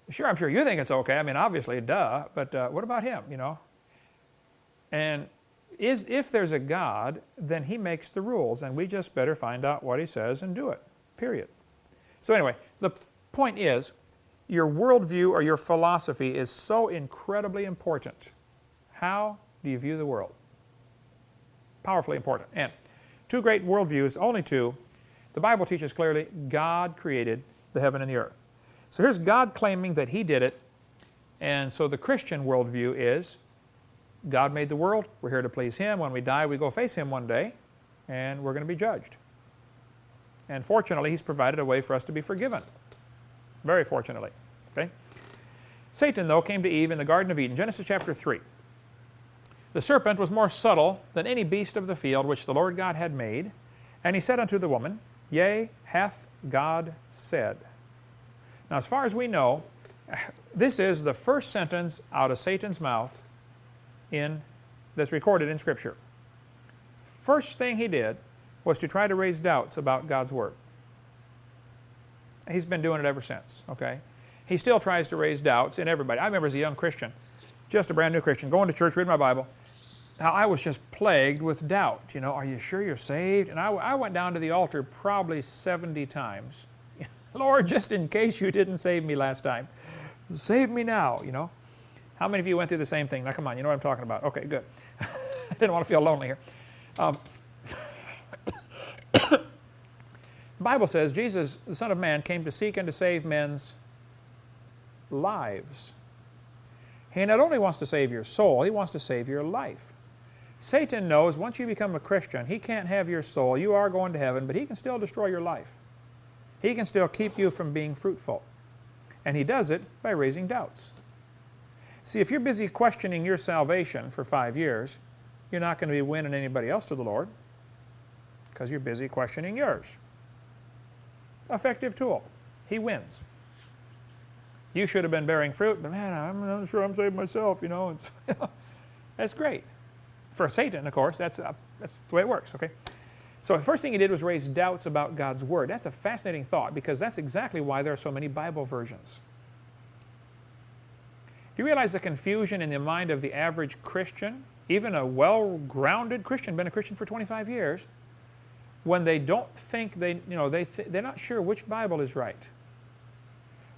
[SPEAKER 1] Sure, I'm sure you think it's okay. I mean, obviously, duh. But what about him, And if there's a God, then he makes the rules, and we just better find out what he says and do it, period. So anyway, the point is, your worldview or your philosophy is so incredibly important. How do you view the world? Powerfully important. And 2 great worldviews, only 2. The Bible teaches clearly God created the heaven and the earth. So here's God claiming that he did it, and so the Christian worldview is God made the world, we're here to please him. When we die, we go face him one day, and we're going to be judged. And fortunately, he's provided a way for us to be forgiven. Very fortunately. Okay? Satan, though, came to Eve in the Garden of Eden, Genesis chapter 3. The serpent was more subtle than any beast of the field which the Lord God had made. And he said unto the woman, Yea, hath God said. Now, as far as we know, this is the first sentence out of Satan's mouth that's recorded in Scripture. First thing he did was to try to raise doubts about God's Word. He's been doing it ever since, okay? He still tries to raise doubts in everybody. I remember as a young Christian, just a brand new Christian, going to church, reading my Bible, how I was just plagued with doubt. Are you sure you're saved? And I went down to the altar probably 70 times. Lord, just in case you didn't save me last time, save me now, How many of you went through the same thing? Now, come on, you know what I'm talking about. Okay, good. I didn't want to feel lonely here. The Bible says Jesus, the Son of Man, came to seek and to save men's lives. He not only wants to save your soul, he wants to save your life. Satan knows once you become a Christian, he can't have your soul. You are going to heaven, but he can still destroy your life. He can still keep you from being fruitful. And he does it by raising doubts. See, if you're busy questioning your salvation for 5 years, you're not going to be winning anybody else to the Lord because you're busy questioning yours. Effective tool. He wins. You should have been bearing fruit, but man, I'm not sure I'm saved myself, you know. That's great. For Satan, of course, that's the way it works, okay? So the first thing he did was raise doubts about God's Word. That's a fascinating thought because that's exactly why there are so many Bible versions. Do you realize the confusion in the mind of the average Christian, even a well-grounded Christian, been a Christian for 25 years, when they don't think they're not sure which Bible is right.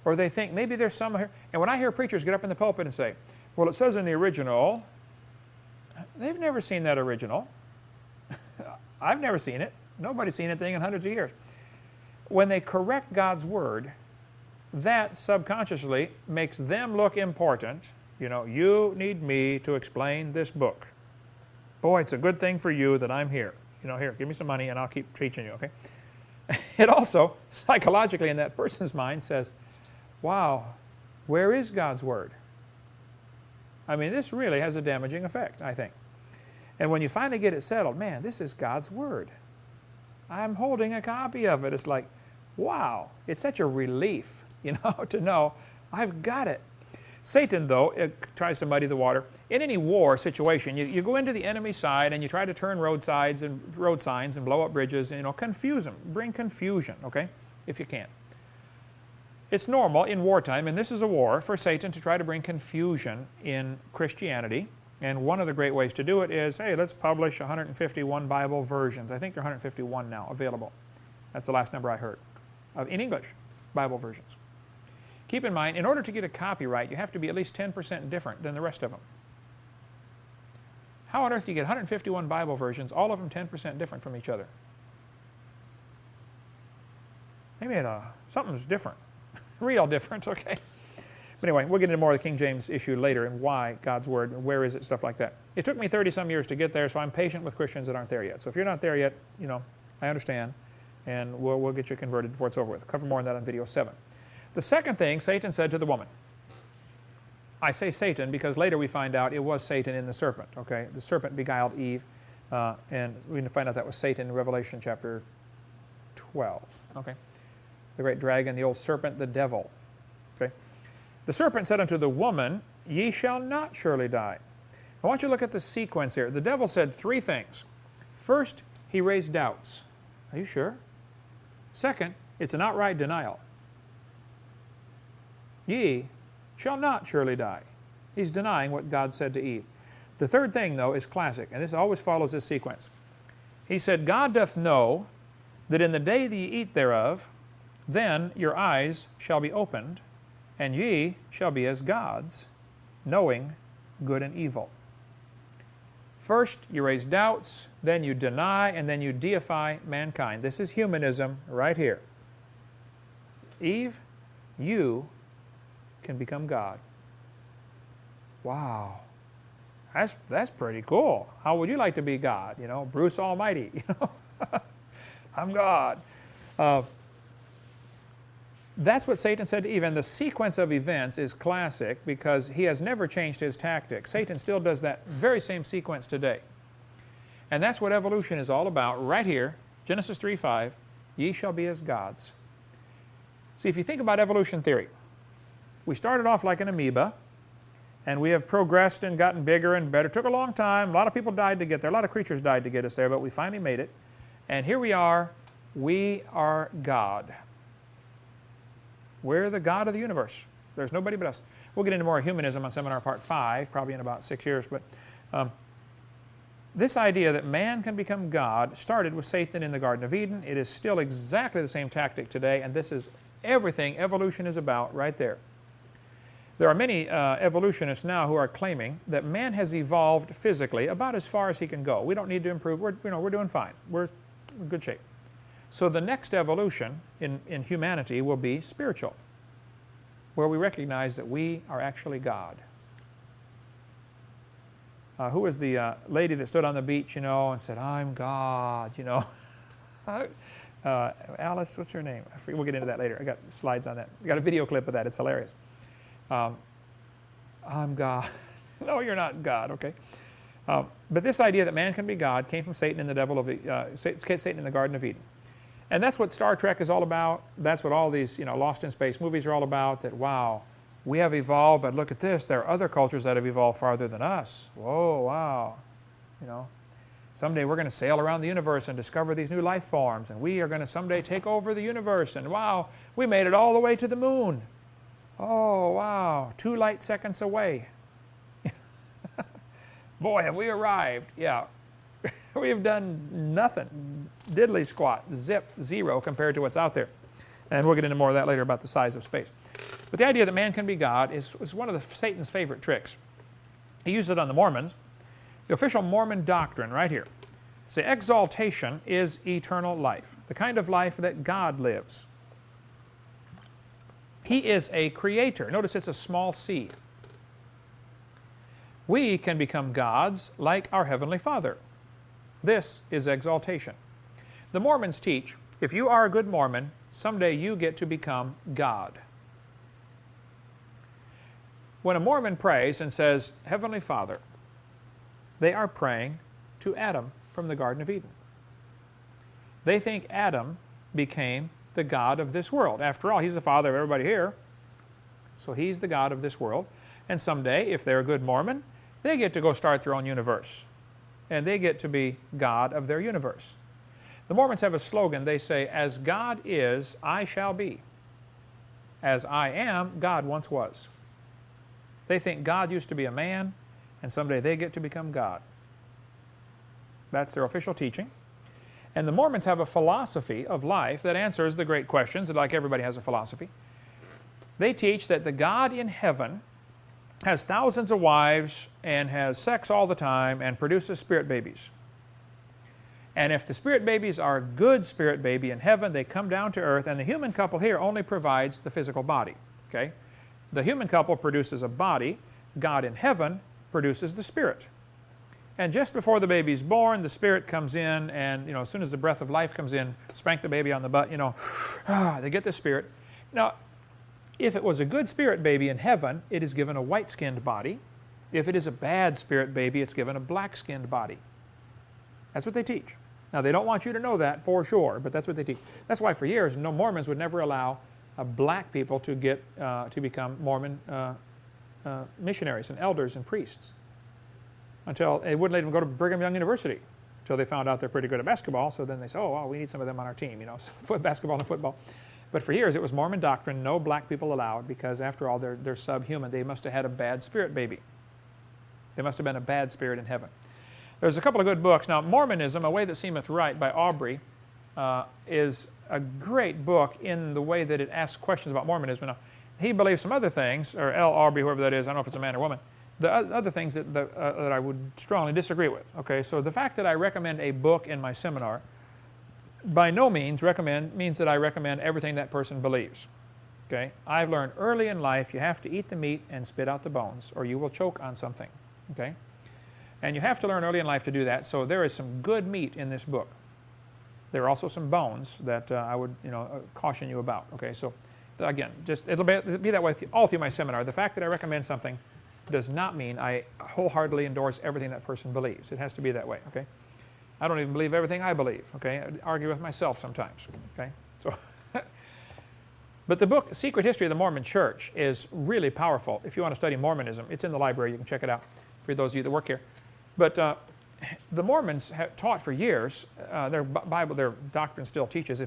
[SPEAKER 1] Or they think maybe there's some here. And when I hear preachers get up in the pulpit and say, well, it says in the original, they've never seen that original. I've never seen it. Nobody's seen anything in hundreds of years. When they correct God's Word, that subconsciously makes them look important. You know, you need me to explain this book. Boy, it's a good thing for you that I'm here. You know, here, give me some money and I'll keep teaching you, okay? It also, psychologically in that person's mind says, wow, where is God's Word? I mean, this really has a damaging effect, I think. And when you finally get it settled, man, this is God's Word. I'm holding a copy of it. It's like, wow, it's such a relief, you know, to know I've got it. Satan, though, it tries to muddy the water. In any war situation, you go into the enemy side and you try to turn road signs and blow up bridges, and, you know, confuse them, bring confusion, okay, if you can. It's normal in wartime, and this is a war, for Satan to try to bring confusion in Christianity. And one of the great ways to do it is, hey, let's publish 151 Bible versions. I think there are 151 now available. That's the last number I heard, in English, Bible versions. Keep in mind, in order to get a copyright, you have to be at least 10% different than the rest of them. How on earth do you get 151 Bible versions, all of them 10% different from each other? They made something's different. Real different, okay? But anyway, we'll get into more of the King James issue later and why God's Word, where is it, stuff like that. It took me 30-some years to get there, so I'm patient with Christians that aren't there yet. So if you're not there yet, you know, I understand, and we'll get you converted before it's over with. Cover more on that on video 7. The second thing Satan said to the woman. I say Satan because later we find out it was Satan in the serpent, okay? The serpent beguiled Eve, and we find out that was Satan in Revelation chapter 12, okay? The great dragon, the old serpent, the devil, okay? The serpent said unto the woman, ye shall not surely die. I want you to look at the sequence here. The devil said 3 things. First, he raised doubts. Are you sure? Second, it's an outright denial. Ye shall not surely die. He's denying what God said to Eve. The third thing, though, is classic, and this always follows this sequence. He said, God doth know that in the day that ye eat thereof, then your eyes shall be opened, and ye shall be as gods, knowing good and evil. First, you raise doubts, then you deny, and then you deify mankind. This is humanism right here. Eve, you can become God. Wow. That's pretty cool. How would you like to be God? You know, Bruce Almighty. You know, I'm God. That's what Satan said to Eve, and the sequence of events is classic because he has never changed his tactics. Satan still does that very same sequence today. And that's what evolution is all about right here, Genesis 3:5, ye shall be as gods. See, if you think about evolution theory, we started off like an amoeba, and we have progressed and gotten bigger and better. It took a long time. A lot of people died to get there. A lot of creatures died to get us there, but we finally made it. And here we are. We are God. We're the God of the universe. There's nobody but us. We'll get into more humanism on seminar part 5, probably in about 6 years. But this idea that man can become God started with Satan in the Garden of Eden. It is still exactly the same tactic today, and this is everything evolution is about right there. There are many evolutionists now who are claiming that man has evolved physically about as far as he can go. We don't need to improve. We're doing fine. We're in good shape. So the next evolution in humanity will be spiritual, where we recognize that we are actually God. Who was the lady that stood on the beach, you know, and said, I'm God, you know? Alice, what's her name? I forget, we'll get into that later. I got slides on that. I got a video clip of that. It's hilarious. I'm God. No, you're not God, okay? But this idea that man can be God came from Satan and the devil of Satan in the Garden of Eden. And that's what Star Trek is all about. That's what all these Lost in Space movies are all about, that wow, we have evolved, but look at this, there are other cultures that have evolved farther than us. Whoa, wow. Someday we're going to sail around the universe and discover these new life forms, and we are going to someday take over the universe, and wow, we made it all the way to the moon. Oh, wow, 2 light seconds away. Boy, have we arrived. Yeah, we have done nothing, diddly squat, zip, zero compared to what's out there. And we'll get into more of that later about the size of space. But the idea that man can be God is one of Satan's favorite tricks. He uses it on the Mormons. The official Mormon doctrine right here. Say, exaltation is eternal life, the kind of life that God lives. He is a creator. Notice it's a small c. We can become gods like our Heavenly Father. This is exaltation. The Mormons teach, if you are a good Mormon, someday you get to become God. When a Mormon prays and says, Heavenly Father, they are praying to Adam from the Garden of Eden. They think Adam became the God of this world. After all, he's the father of everybody here, so he's the God of this world. And someday, if they're a good Mormon, they get to go start their own universe. And they get to be God of their universe. The Mormons have a slogan. They say, as God is, I shall be. As I am, God once was. They think God used to be a man, and someday they get to become God. That's their official teaching. And the Mormons have a philosophy of life that answers the great questions, like everybody has a philosophy. They teach that the God in heaven has thousands of wives and has sex all the time and produces spirit babies. And if the spirit babies are good spirit baby in heaven, they come down to earth, and the human couple here only provides the physical body. Okay? The human couple produces a body. God in heaven produces the spirit. And just before the baby's born, the spirit comes in, and as soon as the breath of life comes in, spank the baby on the butt, they get the spirit. Now, if it was a good spirit baby in heaven, it is given a white-skinned body. If it is a bad spirit baby, it's given a black-skinned body. That's what they teach. Now, they don't want you to know that for sure, but that's what they teach. That's why for years, no Mormons would never allow black people to get to become Mormon missionaries and elders and priests. Until they wouldn't let them go to Brigham Young University until they found out they're pretty good at basketball. So then they said, oh, well, we need some of them on our team, basketball and football. But for years, it was Mormon doctrine, no black people allowed, because after all, they're subhuman. They must have had a bad spirit baby. They must have been a bad spirit in heaven. There's a couple of good books. Now, Mormonism, A Way That Seemeth Right by Aubrey, is a great book in the way that it asks questions about Mormonism. Now, he believes some other things, or L. Aubrey, whoever that is, I don't know if it's a man or woman, the other things that I would strongly disagree with. Okay, so the fact that I recommend a book in my seminar by no means means that I recommend everything that person believes. Okay, I've learned early in life you have to eat the meat and spit out the bones, or you will choke on something. Okay, and you have to learn early in life to do that. So there is some good meat in this book. There are also some bones that I would caution you about. Okay, so again, it'll be that way all through my seminar. The fact that I recommend something does not mean I wholeheartedly endorse everything that person believes. It has to be that way, okay? I don't even believe everything I believe, okay? I argue with myself sometimes, okay? So, but the book, Secret History of the Mormon Church, is really powerful. If you want to study Mormonism, it's in the library. You can check it out for those of you that work here. But the Mormons have taught for years, their doctrine still teaches, if